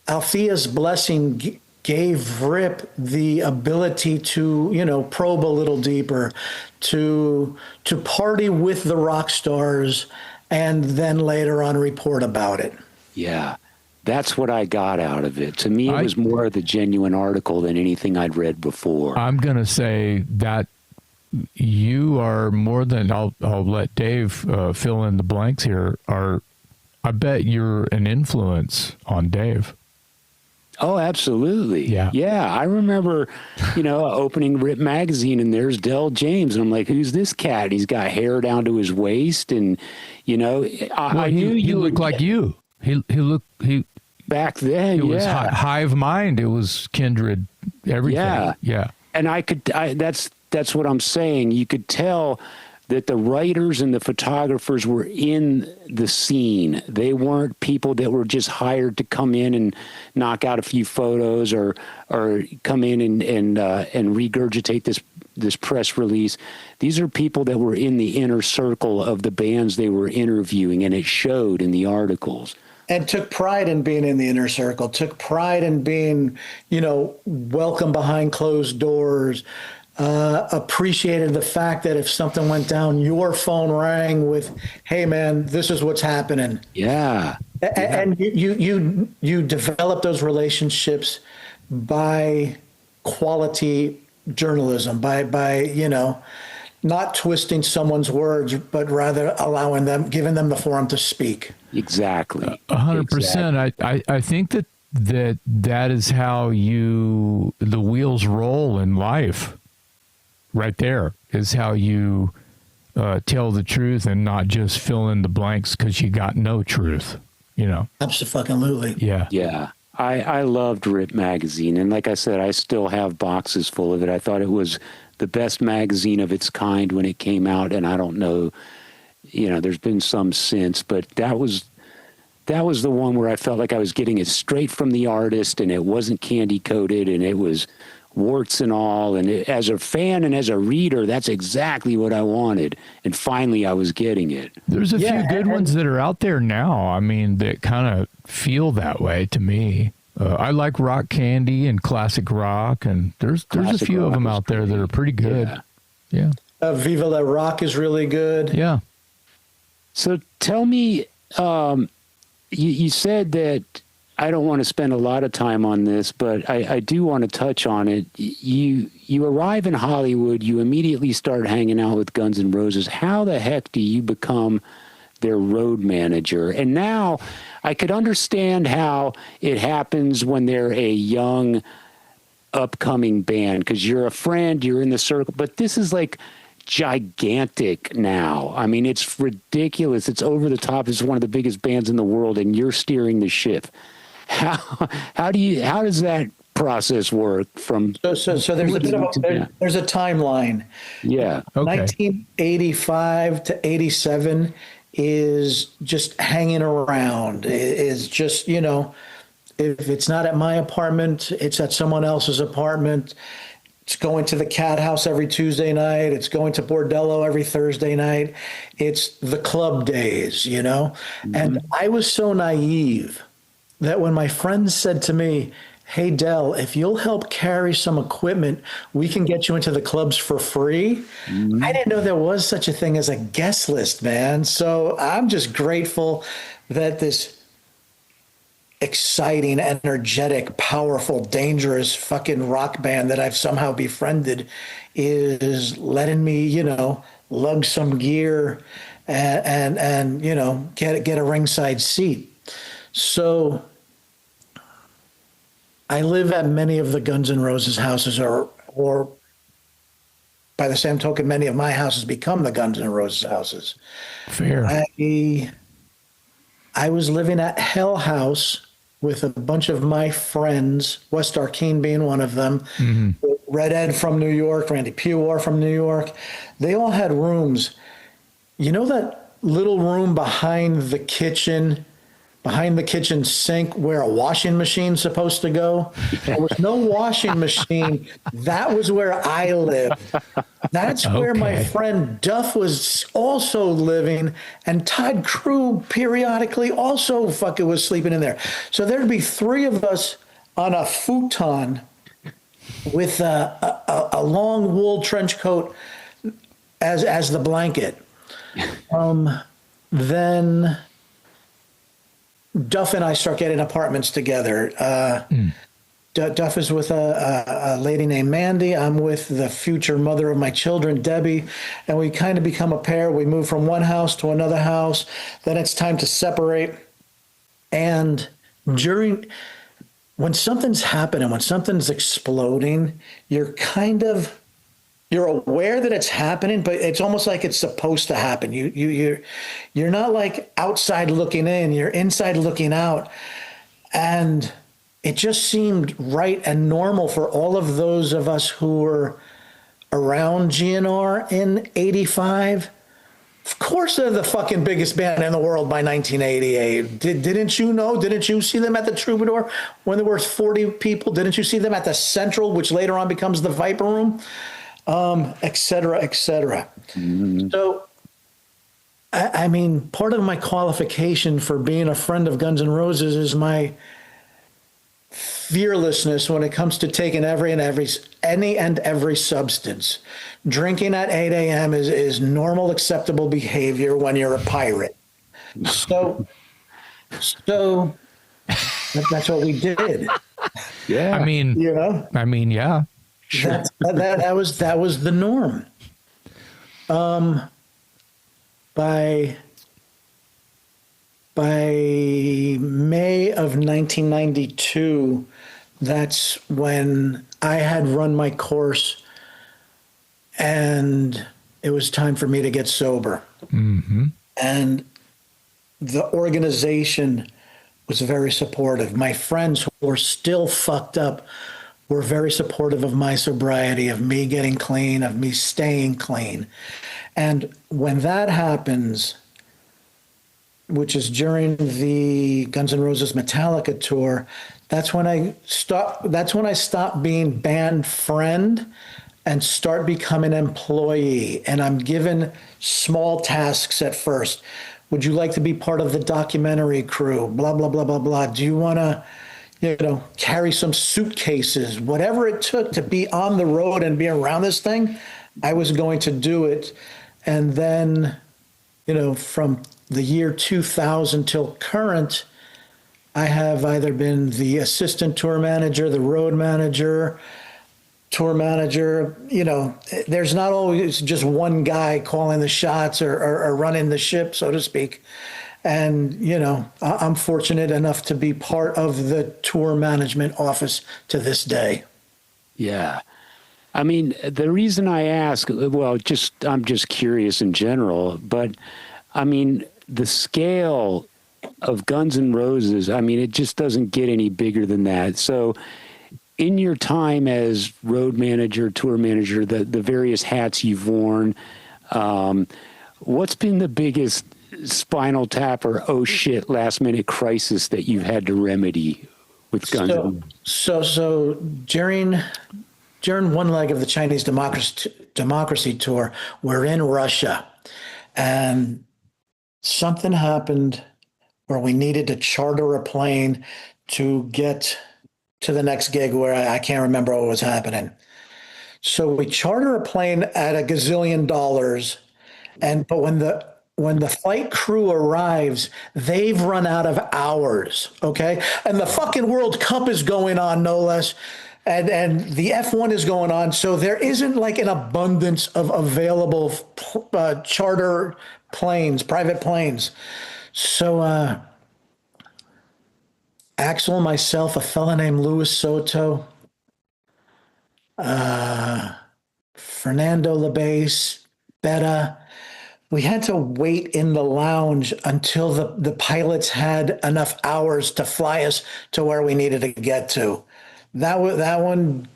Althea's blessing gave Rip the ability to, you know, probe a little deeper, to party with the rock stars, and then later on report about it. Yeah. That's what I got out of it. To me, it was more of the genuine article than anything I'd read before. I'm going to say that you are more than, I'll let Dave fill in the blanks here, I bet you're an influence on Dave. Oh, absolutely. Yeah. Yeah. I remember, you know, opening Rip magazine and there's Del James. And I'm like, who's this cat? He's got hair down to his waist. And, you know, I knew you looked like you. He back then. It was hive mind. It was kindred everything. Yeah. Yeah. And that's what I'm saying. You could tell that the writers and the photographers were in the scene. They weren't people that were just hired to come in and knock out a few photos or come in and regurgitate this press release. These are people that were in the inner circle of the bands they were interviewing, and it showed in the articles. And took pride in being in the inner circle, took pride in being, you know, welcome behind closed doors, appreciated the fact that if something went down, your phone rang with, hey man, this is what's happening. Yeah. And you develop those relationships by quality journalism, by, you know, not twisting someone's words, but rather giving them the forum to speak. Exactly. 100%. I think that is how the wheels roll in life. Right there is how you tell the truth and not just fill in the blanks because you got no truth, you know. Absolutely. Yeah. Yeah. I loved Rip magazine. And like I said, I still have boxes full of it. I thought it was the best magazine of its kind when it came out. And I don't know, you know, there's been some since, but that was the one where I felt like I was getting it straight from the artist, and it wasn't candy coated, and it was warts and all. And as a fan and as a reader, that's exactly what I wanted. And finally I was getting it. There's a few good ones that are out there now. I mean, that kind of feel that way to me. I like Rock Candy and Classic Rock, and there's a few of them out there that are pretty good. Yeah. Viva La Rock is really good. Yeah. So tell me, you said that, I don't want to spend a lot of time on this, but I do want to touch on it. You arrive in Hollywood, you immediately start hanging out with Guns N' Roses. How the heck do you become their road manager? And now I could understand how it happens when they're a young, upcoming band, because you're a friend, you're in the circle, but this is like gigantic now. I mean, it's ridiculous. It's over the top. It's one of the biggest bands in the world, and you're steering the ship. How does that process work? From so there's a bit of there's a timeline. Yeah. Okay. 1985 to 87 is just hanging around. Is just, you know, if it's not at my apartment, it's at someone else's apartment. It's going to the Cat House every Tuesday night. It's going to Bordello every Thursday night. It's the club days, you know? Mm-hmm. And I was so naive that when my friends said to me, hey, Del, if you'll help carry some equipment, we can get you into the clubs for free. Mm-hmm. I didn't know there was such a thing as a guest list, man. So I'm just grateful that this exciting, energetic, powerful, dangerous fucking rock band that I've somehow befriended is letting me, you know, lug some gear and you know, get a ringside seat. So I live at many of the Guns N' Roses houses, or by the same token, many of my houses become the Guns N' Roses houses. Fair. I was living at Hell House with a bunch of my friends, West Arkeen being one of them, mm-hmm. Red Ed from New York, Randy Pewar from New York. They all had rooms. You know that little room behind the kitchen behind the kitchen sink where a washing machine's supposed to go. There was no washing machine. That was where I lived. That's where my Okay. friend Duff was also living, and Todd Crew periodically also fucking was sleeping in there. So there'd be three of us on a futon with a long wool trench coat as the blanket. Then Duff and I start getting apartments together. Duff is with a lady named Mandy. I'm with the future mother of my children, Debbie, and we kind of become a pair. We move from one house to another house. Then it's time to separate. And when something's happening, when something's exploding, you're aware that it's happening, but it's almost like it's supposed to happen. You're not like outside looking in, you're inside looking out. And it just seemed right and normal for all of those of us who were around GN'R in 85. Of course, they're the fucking biggest band in the world by 1988. Didn't you know? Didn't you see them at the Troubadour when there were 40 people? Didn't you see them at the Central, which later on becomes the Viper Room? Et cetera, et cetera. Mm-hmm. So, I mean, part of my qualification for being a friend of Guns N' Roses is my fearlessness when it comes to taking any and every substance. Drinking at 8 a.m. is normal, acceptable behavior when you're a pirate. So that's what we did. Yeah. I mean, yeah. Sure. That was the norm. By May of 1992, that's when I had run my course, and it was time for me to get sober. Mm-hmm. And the organization was very supportive. My friends who were still fucked up were very supportive of my sobriety, of me getting clean, of me staying clean. And when that happens, which is during the Guns N' Roses Metallica tour, that's when I stop being band friend and start becoming employee. And I'm given small tasks at first. Would you like to be part of the documentary crew? Blah, blah, blah, blah, blah. Do you want to, carry some suitcases? Whatever it took to be on the road and be around this thing, I was going to do it. And then, from the year 2000 till current, I have either been the assistant tour manager, the road manager, tour manager. There's not always just one guy calling the shots or running the ship, so to speak. And, I'm fortunate enough to be part of the tour management office to this day. Yeah. I mean, the reason I ask, I'm just curious in general, but I mean, the scale of Guns N' Roses, I mean, it just doesn't get any bigger than that. So in your time as road manager, tour manager, the various hats you've worn, what's been the biggest spinal tap or oh shit last minute crisis that you've had to remedy with Guns N' Roses? So during one leg of the Chinese democracy tour, we're in Russia, and something happened where we needed to charter a plane to get to the next gig where I can't remember what was happening. So we charter a plane at $1 gazillion, but when the flight crew arrives, they've run out of hours, okay? And the fucking World Cup is going on, no less. And the F1 is going on. So there isn't like an abundance of available charter planes, private planes. So Axel, myself, a fella named Luis Soto, Fernando Labase, Betta, we had to wait in the lounge until the pilots had enough hours to fly us to where we needed to get to. That one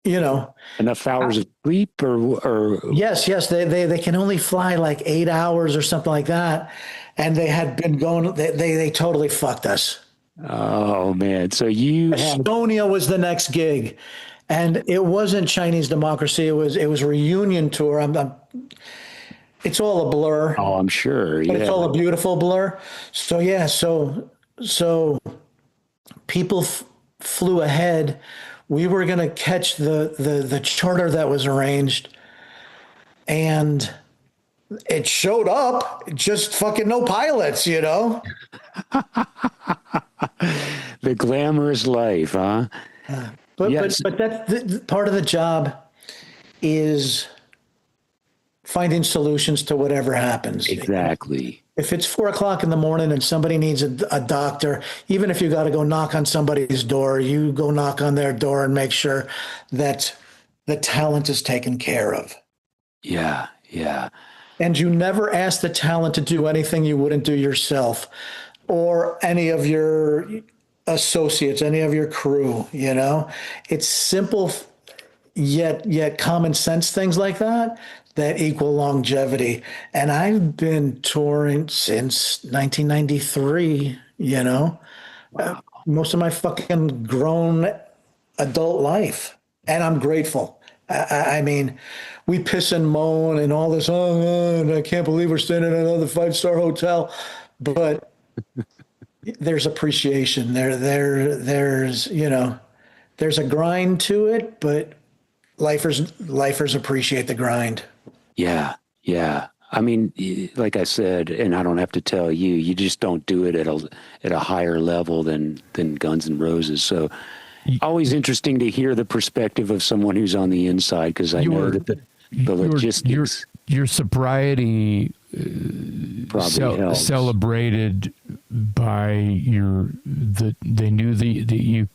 you know, Enough hours of sleep or yes, they can only fly like 8 hours or something like that. And they had been going, they totally fucked us. oh man. So you had Estonia was the next gig. And it wasn't Chinese Democracy. It was a reunion tour. It's all a blur, oh I'm sure. but it's Yeah. all a beautiful blur. So yeah, so people flew ahead. We were going to catch the charter that was arranged, and it showed up. Just fucking no pilots, you know. The glamorous life, huh? But Yes. but that's part of the job is finding solutions to whatever happens. Exactly. If it's 4 o'clock in the morning and somebody needs a doctor, even if you got to go knock on somebody's door, you go knock on their door and make sure that the talent is taken care of. Yeah. Yeah. And you never ask the talent to do anything you wouldn't do yourself or any of your associates, any of your crew, you know? It's simple yet common sense things like that equal longevity. And I've been touring since 1993, you know, most of my fucking grown adult life. And I'm grateful. I mean, we piss and moan and all this, oh, man, I can't believe we're staying in another 5-star hotel. But there's appreciation there's, you know, there's a grind to it, but lifers appreciate the grind. Yeah. Yeah. I mean, like I said, and I don't have to tell you, you just don't do it at a higher level than Guns N' Roses. So always interesting to hear the perspective of someone who's on the inside, because I know that the logistics. Your sobriety probably helps. Celebrated by they knew that you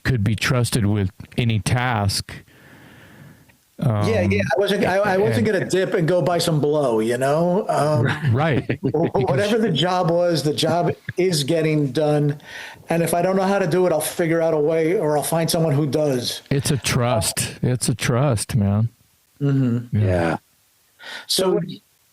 could be trusted with any task. I wasn't going to dip and go buy some blow, you know? Right. Whatever the job was, the job is getting done. And if I don't know how to do it, I'll figure out a way, or I'll find someone who does. It's a trust. It's a trust, man. Mm-hmm. Yeah. So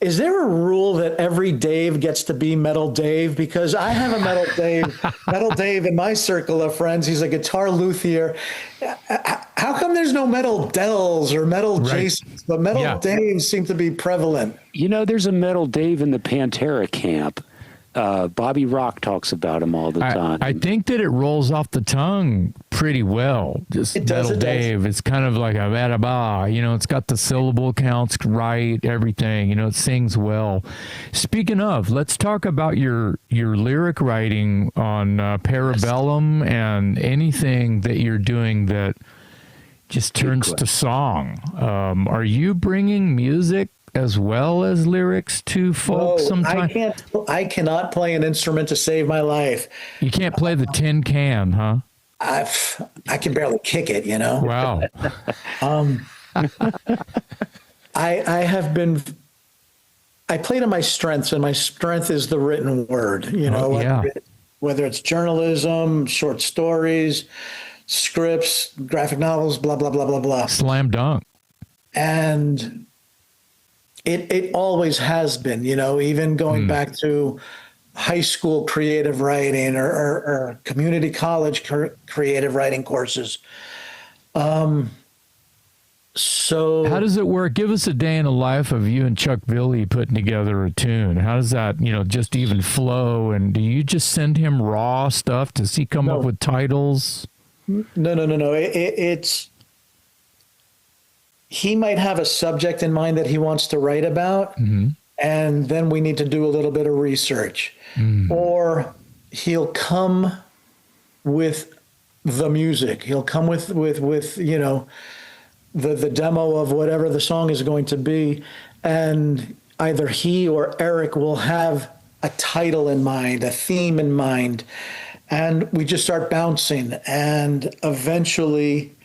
is there a rule that every Dave gets to be Metal Dave? Because I have a Metal Dave in my circle of friends. He's a guitar luthier. How come there's no Metal Dells or Metal Jasons, but Metal Daves seem to be prevalent? You know, there's a Metal Dave in the Pantera camp. Bobby Rock talks about him all the time. I think that it rolls off the tongue pretty well. Just Metal Dave. It's kind of like a ba, you know, it's got the syllable counts right, everything, you know, it sings well. Speaking of, let's talk about your lyric writing on Parabellum and anything that you're doing that just turns to song. Are you bringing music as well as lyrics to folks sometimes? I cannot play an instrument to save my life. You can't play the tin can, huh? I can barely kick it, you know? Wow. I play to my strengths, and my strength is the written word, you know, whether it's journalism, short stories, scripts, graphic novels, blah, blah, blah, blah, blah. Slam dunk. And it always has been, you know, even going back to high school creative writing or community college creative writing courses. So how does it work? Give us a day in the life of you and Chuck Billy putting together a tune. How does that, you know, just even flow? And do you just send him raw stuff? Does he come up with titles? No. It's he might have a subject in mind that he wants to write about, and then we need to do a little bit of research. Or he'll come with the music. He'll come with you know, the demo of whatever the song is going to be, and either he or Eric will have a title in mind, a theme in mind, and we just start bouncing, and eventually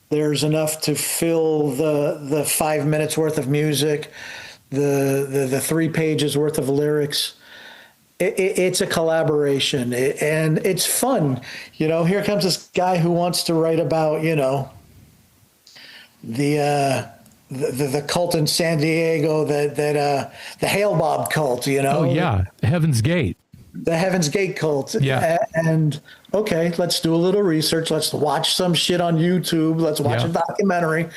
there's enough to fill the 5 minutes worth of music, the 3 pages worth of lyrics. It's a collaboration, and it's fun. You know, here comes this guy who wants to write about, you know, the cult in San Diego, the Hail Bob cult, you know? Oh yeah, Heaven's Gate. The Heaven's Gate cult. Yeah. And okay, let's do a little research. Let's watch some shit on YouTube. Let's watch a documentary.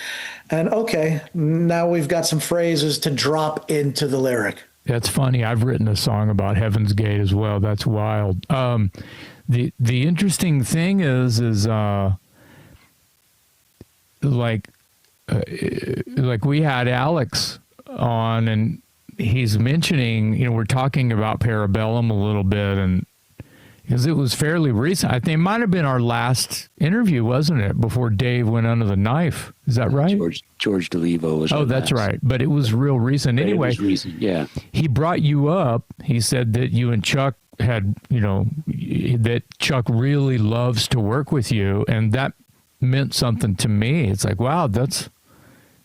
And okay, now we've got some phrases to drop into the lyric. That's funny. I've written a song about Heaven's Gate as well. That's wild. The interesting thing is like we had Alex on, and he's mentioning, you know, we're talking about Parabellum a little bit, and because it was fairly recent. I think it might have been our last interview, wasn't it? Before Dave went under the knife. Is that right? George DeLevo was. Oh, that's right. But it was real recent. Anyway, it was recent, yeah. He brought you up. He said that you and Chuck had, you know, that Chuck really loves to work with you, and that meant something to me. It's like, wow, that's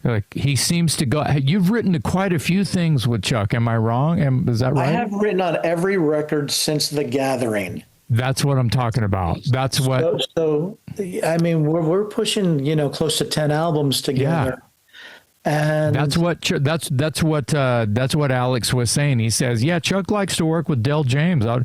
like, he seems to go. You've written quite a few things with Chuck. Am I wrong? Is that right? I have written on every record since The Gathering. That's what I'm talking about. That's what. So I mean, we're pushing, you know, close to 10 albums together. Yeah. And that's what Alex was saying. He says, yeah, Chuck likes to work with Del James. I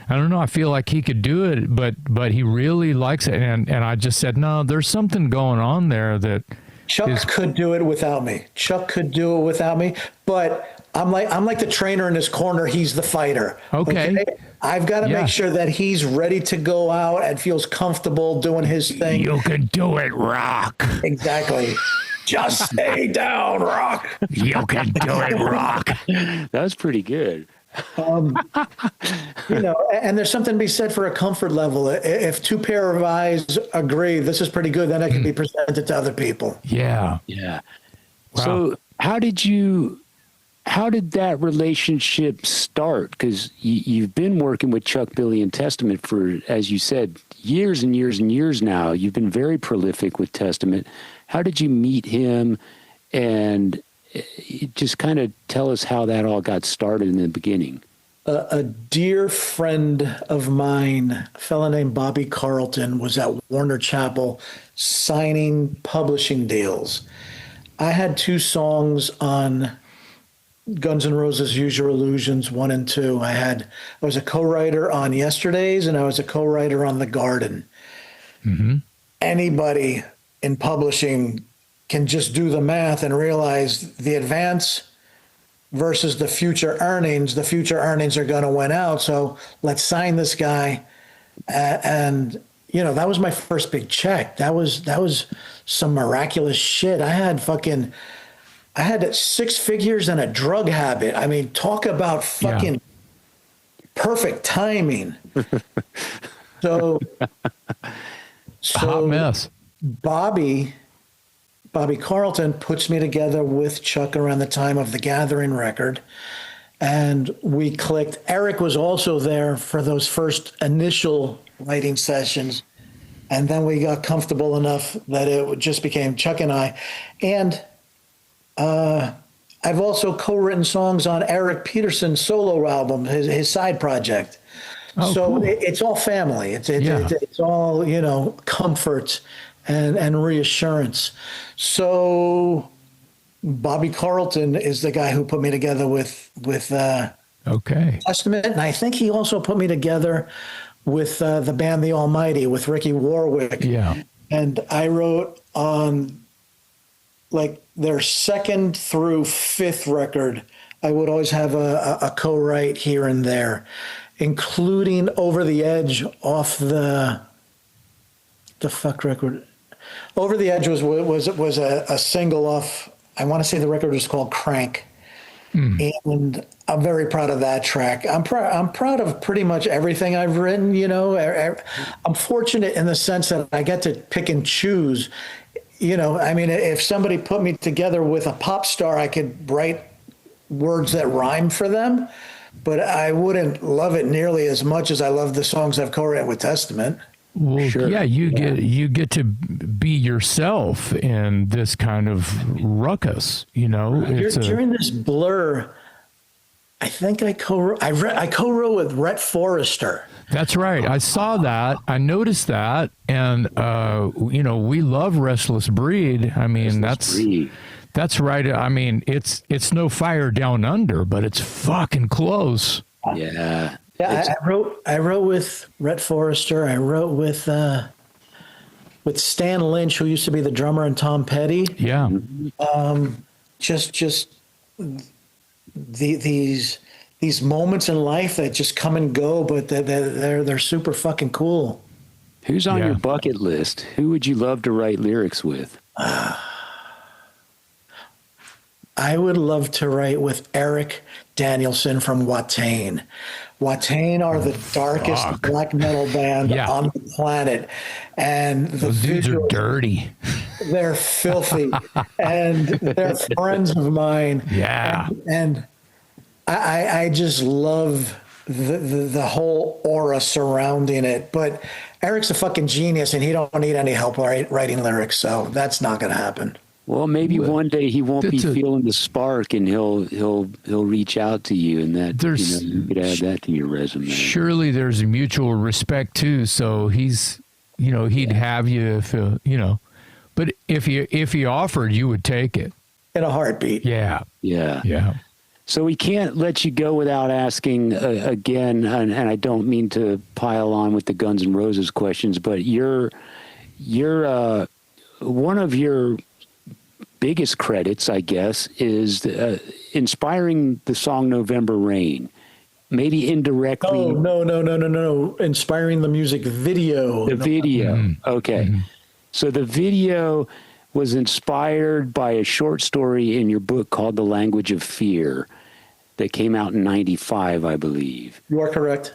don't know. I feel like he could do it, but he really likes it. And I just said, no, there's something going on there that Chuck could do it without me. Chuck could do it without me, but I'm like the trainer in his corner. He's the fighter. Okay? I've got to make sure that he's ready to go out and feels comfortable doing his thing. You can do it, Rock. Exactly. Just stay down, Rock. You can do it, Rock. That's pretty good. You know, and there's something to be said for a comfort level. If two pair of eyes agree, this is pretty good, then it can be presented to other people. Yeah. Yeah. Wow. So how did that relationship start? Because you've been working with Chuck, Billy, and Testament for, as you said, years and years and years now. You've been very prolific with Testament. How did you meet him? And just kind of tell us how that all got started in the beginning. A dear friend of mine, a fellow named Bobby Carlton, was at Warner Chappell signing publishing deals. I had 2 songs on Guns N' Roses' Use Your Illusions 1 and 2. I was a co-writer on Yesterdays, and I was a co-writer on The Garden. Mm-hmm. Anybody in publishing can just do the math and realize the advance versus the future earnings. The future earnings are going to win out. So let's sign this guy. And, you know, that was my first big check. That was some miraculous shit. I had 6 figures and a drug habit. I mean, talk about fucking perfect timing. So hot mess. Bobby Carlton puts me together with Chuck around the time of the Gathering record, and we clicked. Eric was also there for those first initial writing sessions, and then we got comfortable enough that it just became Chuck and I. And I've also co-written songs on Eric Peterson's solo album, his side project. Oh, so cool. It's all family. It's all, you know, comfort and reassurance. So Bobby Carlton is the guy who put me together with Testament, and I think he also put me together with the band The Almighty with Ricky Warwick. Yeah. And I wrote on like their 2nd through 5th record. I would always have a co-write here and there, including Over the Edge off the fuck record. Over the Edge was a single off. I want to say the record was called Crank, and I'm very proud of that track. I'm proud of pretty much everything I've written. You know, I'm fortunate in the sense that I get to pick and choose. You know, I mean, if somebody put me together with a pop star, I could write words that rhyme for them, but I wouldn't love it nearly as much as I love the songs I've co-written with Testament. Well, sure. Yeah, you get to be yourself in this kind of ruckus, you know. During this blur, I think I co-wrote with Rhett Forrester. That's right. I saw that. I noticed that, and we love Restless Breed. I mean, Breed. that's right. I mean, it's no Fire Down Under, but it's fucking close. Yeah. Yeah, I wrote with Rhett Forrester. I wrote with Stan Lynch, who used to be the drummer in Tom Petty. Yeah. Just these moments in life that just come and go, but they're super fucking cool. Who's on Yeah. your bucket list? Who would you love to write lyrics with? I would love to write with Eric Danielson from Watain. Watain are the darkest Fuck. black metal band Yeah. on the planet, and the Those dudes are visuals, dirty. they're filthy, and they're friends of mine. Yeah. And I just love the whole aura surrounding it. But Eric's a fucking genius, and he don't need any help writing lyrics, so that's not going to happen. Well, maybe one day he won't be That's a- feeling the spark, and he'll reach out to you, and that you could add that to your resume. Surely there's a mutual respect too. So he's, he'd have you if, but if he offered, you would take it. In a heartbeat. Yeah. Yeah. Yeah. So we can't let you go without asking again, and I don't mean to pile on with the Guns N' Roses questions, but you're one of your biggest credits, I guess, is inspiring the song November Rain. Maybe indirectly. Oh, no. Inspiring the music video. The video. Mm-hmm. Okay. So the video was inspired by a short story in your book called The Language of Fear that came out in 95, I believe. You are correct.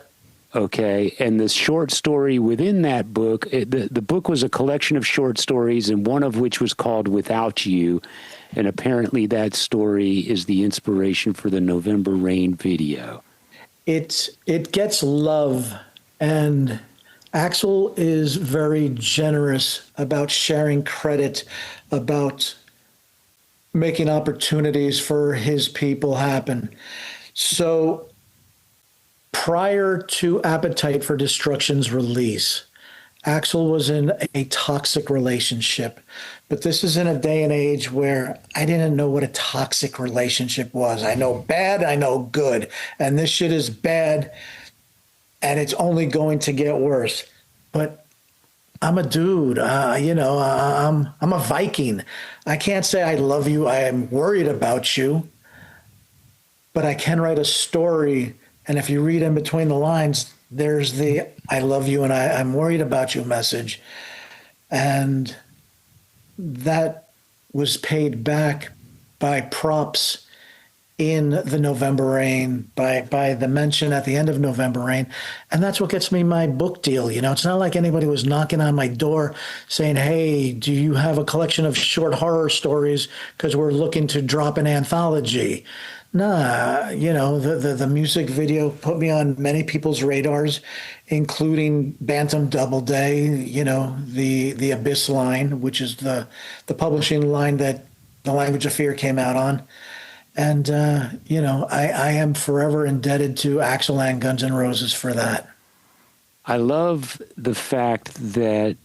Okay. And the short story within that book, the book was a collection of short stories, and one of which was called Without You. And apparently that story is the inspiration for the November Rain video. It gets love, and Axl is very generous about sharing credit, about making opportunities for his people happen. So prior to Appetite for Destruction's release, Axl was in a toxic relationship. But this is in a day and age where I didn't know what a toxic relationship was. I know bad, I know good. And this shit is bad, and it's only going to get worse. But I'm a dude, I'm a Viking. I can't say I love you, I am worried about you, but I can write a story. And if you read in between the lines, there's the I love you and I'm worried about you message. And that was paid back by props in the November Rain, by the mention at the end of November Rain. And that's what gets me my book deal. It's not like anybody was knocking on my door saying, hey, do you have a collection of short horror stories? Because we're looking to drop an anthology. Nah, the music video put me on many people's radars, including Bantam Doubleday, the Abyss line, which is the publishing line that The Language of Fear came out on. And, I am forever indebted to Axl and Guns N' Roses for that. I love the fact that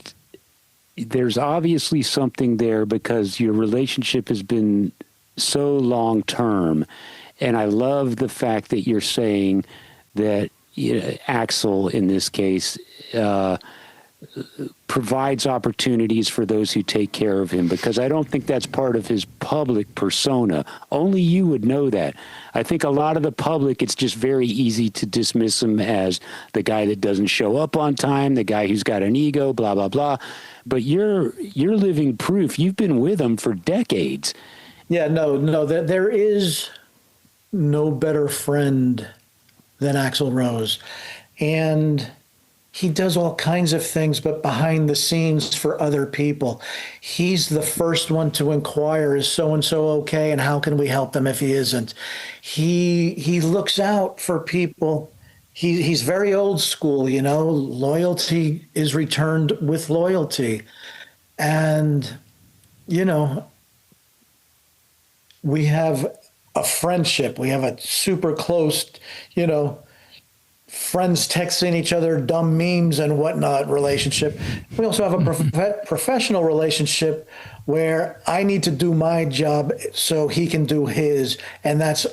there's obviously something there because your relationship has been so long term. And I love the fact that you're saying that Axl, in this case, provides opportunities for those who take care of him, because I don't think that's part of his public persona. Only you would know that. I think a lot of the public, it's just very easy to dismiss him as the guy that doesn't show up on time, the guy who's got an ego, blah, blah, blah. But you're living proof. You've been with him for decades. Yeah, no, there is no better friend than Axl Rose. And he does all kinds of things, but behind the scenes for other people. He's the first one to inquire, is so-and-so okay, and how can we help them if he isn't? He looks out for people. He's very old school, loyalty is returned with loyalty. And, we have a friendship. We have a super close, you know, friends texting each other dumb memes and whatnot relationship. We also have a professional relationship where I need to do my job so he can do his, and that's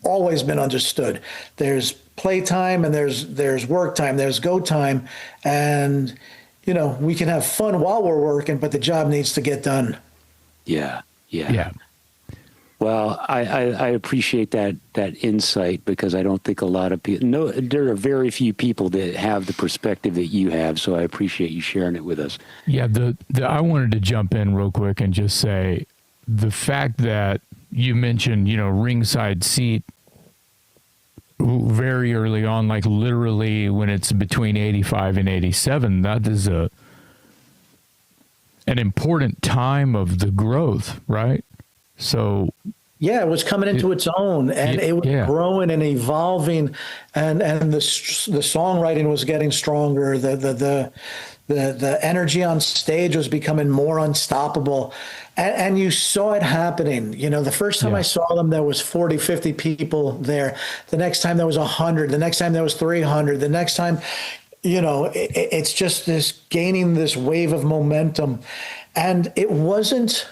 always been understood. There's playtime and there's work time, there's go time, and you know, we can have fun while we're working, but the job needs to get done. Yeah. Yeah. Well, I appreciate that insight, because I don't think a lot of people, no, there are very few people that have the perspective that you have. So I appreciate you sharing it with us. Yeah. I wanted to jump in real quick and just say the fact that you mentioned, you know, ringside seat very early on, like literally when it's between 85 and 87, that is an important time of the growth, right? So yeah, it was coming into its own, and it was growing and evolving, and the songwriting was getting stronger. The energy on stage was becoming more unstoppable, and you saw it happening. You know, the first time I saw them, there was 40, 50 people there. The next time there was 100. The next time there was 300. The next time, you know, it's just this gaining this wave of momentum, and it wasn't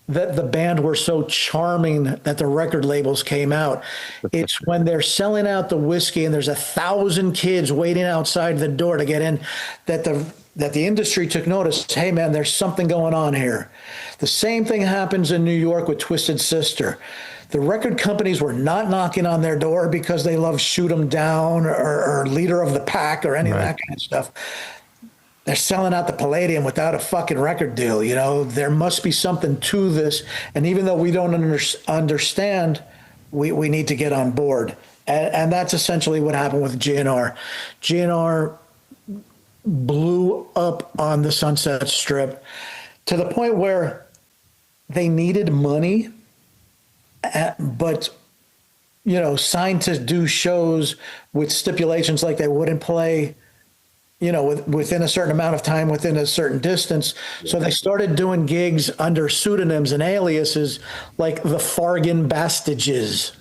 that the band were so charming that the record labels came out. It's when they're selling out the whiskey and there's 1,000 kids waiting outside the door to get in that the industry took notice. Hey man, there's something going on here. The same thing happens in New York with Twisted Sister. The record companies were not knocking on their door because they love Shoot 'Em Down or Leader of the Pack or any of that kind of stuff. They're selling out the Palladium without a fucking record deal. You know, there must be something to this. And even though we don't understand, we need to get on board. And that's essentially what happened with GN'R. GN'R blew up on the Sunset Strip to the point where they needed money, but, you know, signed to do shows with stipulations like they wouldn't play, you know, within a certain amount of time, within a certain distance. So they started doing gigs under pseudonyms and aliases like the Fargan Bastages.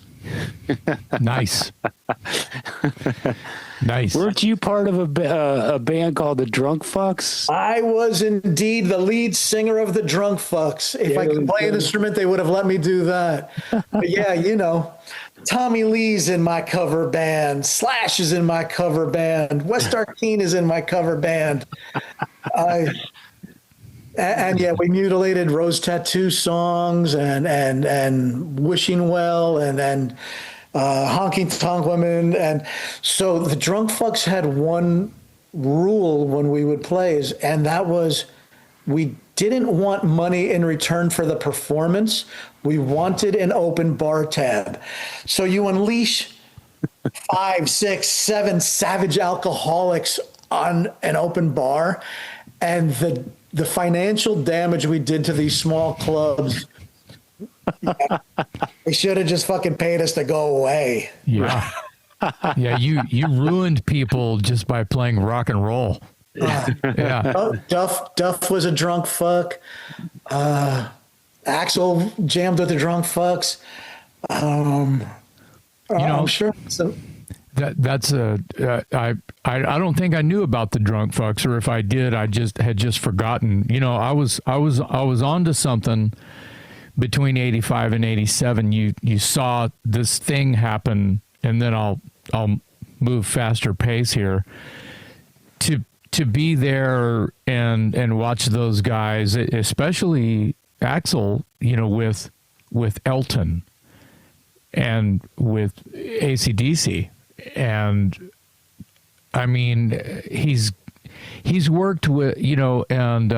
Nice. Nice. Weren't you part of a band called the Drunk Fucks? I was indeed the lead singer of the Drunk Fucks. If I could play an instrument, they would have let me do that. But yeah, you know, Tommy Lee's in my cover band. Slash is in my cover band. West Arkeen is in my cover band. And yeah, we mutilated Rose Tattoo songs and Wishing Well and Honky Tonk Women. And so the Drunk Fucks had one rule when we would play, and that was we didn't want money in return for the performance. We wanted an open bar tab. So you unleash 5, 6, 7 savage alcoholics on an open bar, and the financial damage we did to these small clubs, they should have just fucking paid us to go away. Yeah. Yeah, you ruined people just by playing rock and roll. Yeah. Duff was a drunk fuck. Axel jammed with the Drunk Fucks. I'm sure. So that's I don't think I knew about the Drunk Fucks, or if I did, I had just forgotten. You know, I was onto something between 85 and 87. You saw this thing happen, and then I'll move faster pace here to be there and watch those guys, especially Axel, you know, with Elton and with AC/DC. And I mean, he's worked with, you know, and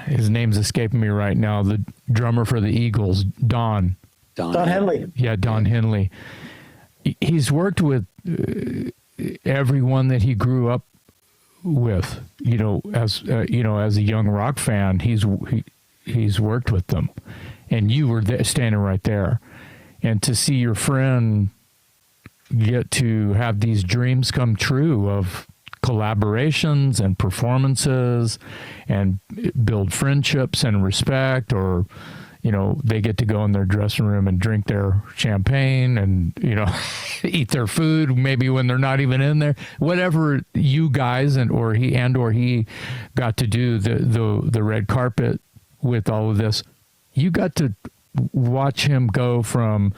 his name's escaping me right now, the drummer for the Eagles, Don Henley. Yeah, Don Henley. He's worked with everyone that he grew up with, you know, as a young rock fan. He's worked with them, and you were standing right there. And to see your friend get to have these dreams come true of collaborations and performances and build friendships and respect, or, you know, they get to go in their dressing room and drink their champagne and, you know, eat their food, maybe when they're not even in there. Whatever you guys or he got to do, the red carpet with all of this, you got to watch him go from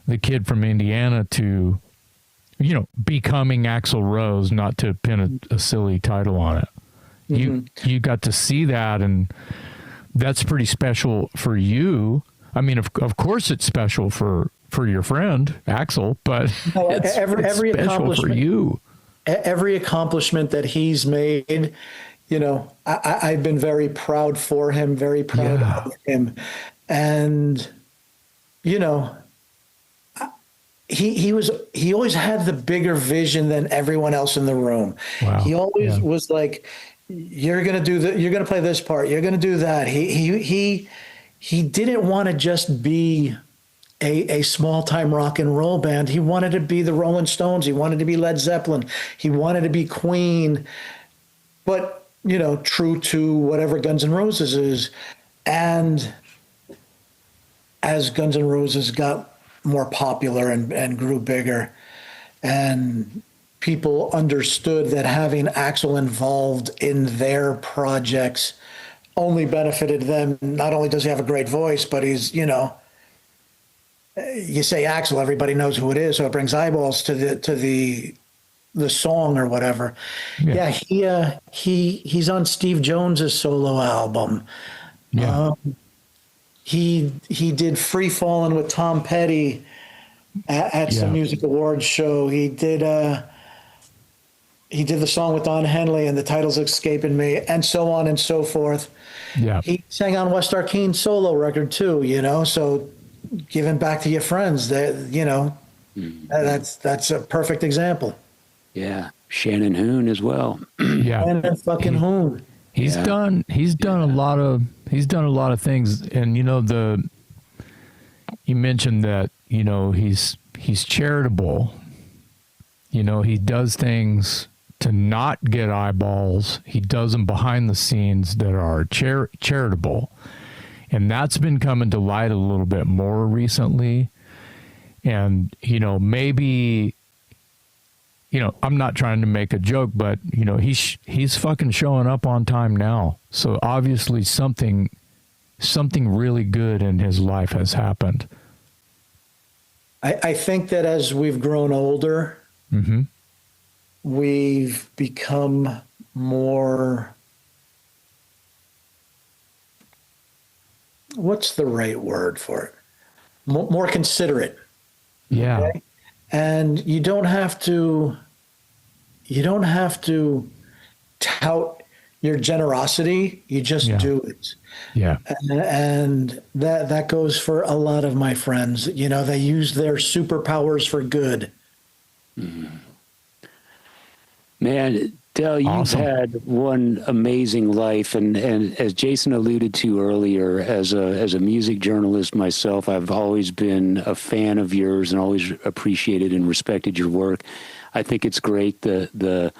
the kid from Indiana to, you know, becoming Axl Rose, not to pin a silly title on it. You got to see that, and that's pretty special for you. I mean, of course it's special for your friend Axl, but it's every special for accomplishment you. Every accomplishment that he's made, you know, I've been very proud for him, very proud of him. And, you know, he always had the bigger vision than everyone else in the room. Wow. He always was like, you're going to play this part. You're going to do that. He didn't want to just be a small time rock and roll band. He wanted to be the Rolling Stones. He wanted to be Led Zeppelin. He wanted to be Queen, but, you know, true to whatever Guns N' Roses is. And as Guns N' Roses got more popular and grew bigger, and people understood that having Axl involved in their projects only benefited them. Not only does he have a great voice, but he's, you know, you say Axl, everybody knows who it is, so it brings eyeballs to the song or whatever. He's on Steve Jones's solo album. He did Free Fallin' with Tom Petty at some music awards show. He did the song with Don Henley, and the title's escaping me, and so on and so forth. Yeah. He sang on West Arkene's solo record too, you know, so giving back to your friends, that, you know, that's a perfect example. Yeah. Shannon Hoon as well. Yeah. And fucking Hoon. He's done a lot of things. And, you know, you mentioned that, you know, he's charitable. You know, he does things to not get eyeballs. He does them behind the scenes that are charitable. And that's been coming to light a little bit more recently. And, you know, maybe, you know, I'm not trying to make a joke, but, you know, he's fucking showing up on time now. So obviously something really good in his life has happened. I think that as we've grown older, we've become more, what's the right word for it? More considerate. Yeah. Okay? And you don't have to tout your generosity. You just do it. Yeah. And that goes for a lot of my friends. You know, they use their superpowers for good. Man, Del, you've had one amazing life, and as Jason alluded to earlier, as a music journalist myself, I've always been a fan of yours and always appreciated and respected your work. I think it's great the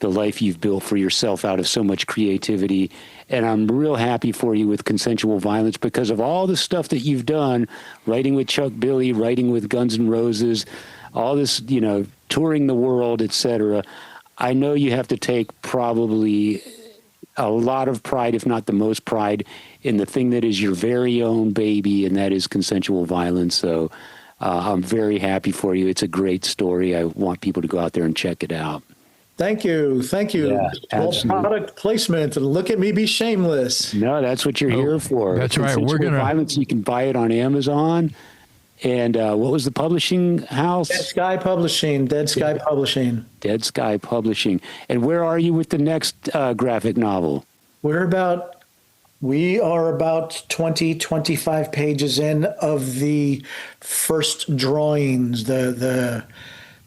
life you've built for yourself out of so much creativity, and I'm real happy for you with Consensual Violence because of all the stuff that you've done, writing with Chuck Billy, writing with Guns N' Roses, all this, you know, touring the world, etc. I know you have to take probably a lot of pride, if not the most pride, in the thing that is your very own baby, and that is Consensual Violence. So I'm very happy for you. It's a great story. I want people to go out there and check it out. Thank you. Yeah, Well, product placement, and look at me be shameless. No, that's what you're here for. That's right. Consensual Violence, you can buy it on Amazon. And what was the publishing house? Dead Sky Publishing. Dead Sky Publishing. And where are you with the next graphic novel? We are about 20, 25 pages in of the first drawings, the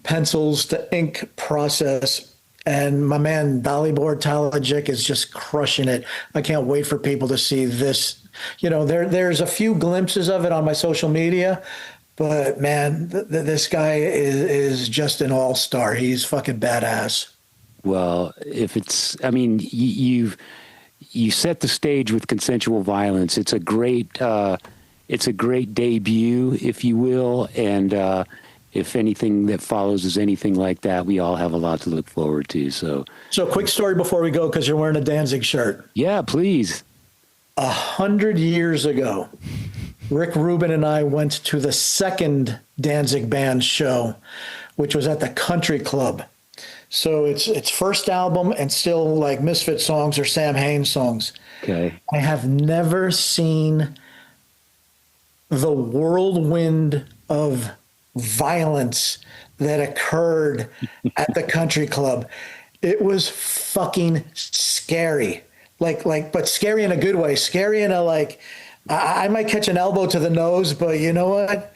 pencils to ink process. And my man, Dalibor Talajic, is just crushing it. I can't wait for people to see this. You know, there's a few glimpses of it on my social media, but man, this guy is just an all-star. He's fucking badass. Well, you set the stage with Consensual Violence. It's a great it's a great debut, if you will. And if anything that follows is anything like that, we all have a lot to look forward to. So quick story before we go, because you're wearing a Danzig shirt. yeah, please. 100 years ago, Rick Rubin and I went to the second Danzig band show, which was at the Country Club. So it's first album and still like Misfit songs or Sam Haines songs. Okay. I have never seen the whirlwind of violence that occurred at the Country Club. It was fucking scary. But scary in a good way. Scary in a like, I might catch an elbow to the nose, but you know what?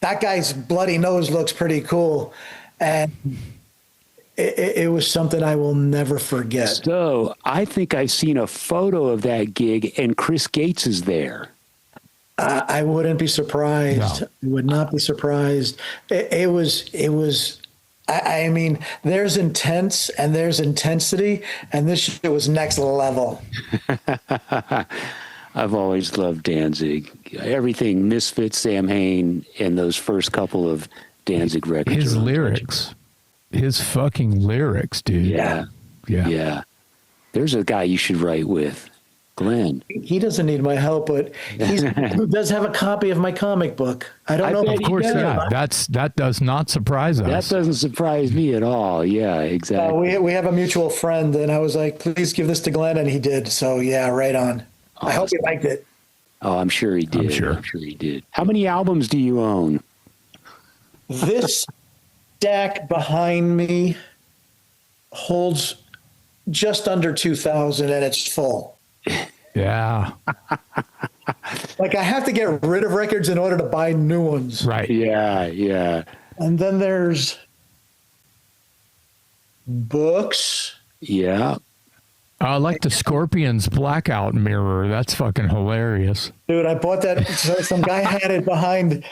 That guy's bloody nose looks pretty cool. And it was something I will never forget. So I think I've seen a photo of that gig, and Chris Gates is there. I wouldn't be surprised. No. I would not be surprised. It was. I mean, there's intense and there's intensity, and this shit was next level. I've always loved Danzig. Everything Misfits, Sam Hain, and those first couple of Danzig records. His lyrics. His fucking lyrics, dude. Yeah. There's a guy you should write with, Glenn. He doesn't need my help, but he does have a copy of my comic book. I don't know. bet If he Of course, does. yeah. That does not surprise That us. doesn't surprise me at all. Yeah, exactly. we have a mutual friend, and I was like, please give this to Glenn, and he did. So yeah, right on. I hope he liked it. Oh, I'm sure he did. I'm sure he did. How many albums do you own? This stack behind me holds just under 2,000, and it's full. Yeah. Like I have to get rid of records in order to buy new ones. Right. Yeah. And then there's books. Yeah. I like the Scorpions blackout mirror. That's fucking hilarious. Dude, I bought that. So some guy had it behind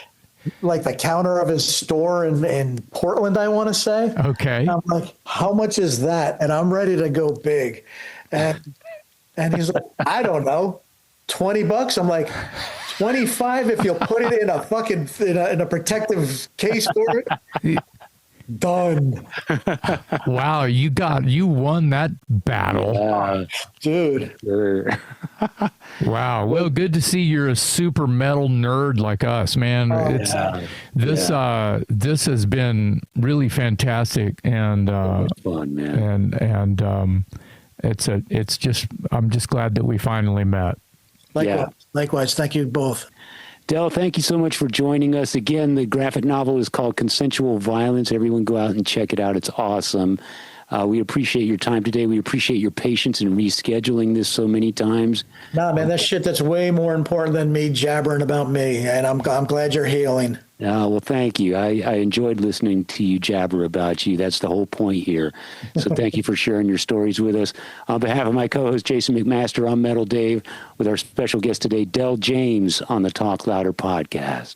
like the counter of his store in Portland, I want to say. Okay. And I'm like, how much is that? And I'm ready to go big. And he's like, I don't know, $20. I'm like, 25 if you'll put it in a fucking in a protective case for it. Done. Wow, you won that battle. Dude. Sure. Wow. Well, good to see you're a super metal nerd like us, man. This has been really fantastic, and Fun, man. I'm just glad that we finally met. Likewise. Thank you both. Del, thank you so much for joining us. Again, the graphic novel is called Consensual Violence. Everyone go out and check it out. It's awesome. We appreciate your time today. We appreciate your patience in rescheduling this so many times. Nah, man, that's way more important than me jabbering about me, and I'm glad you're healing. Well, thank you. I enjoyed listening to you jabber about you. That's the whole point here. So thank you for sharing your stories with us. On behalf of my co-host, Jason McMaster, I'm Metal Dave, with our special guest today, Del James, on the Talk Louder podcast.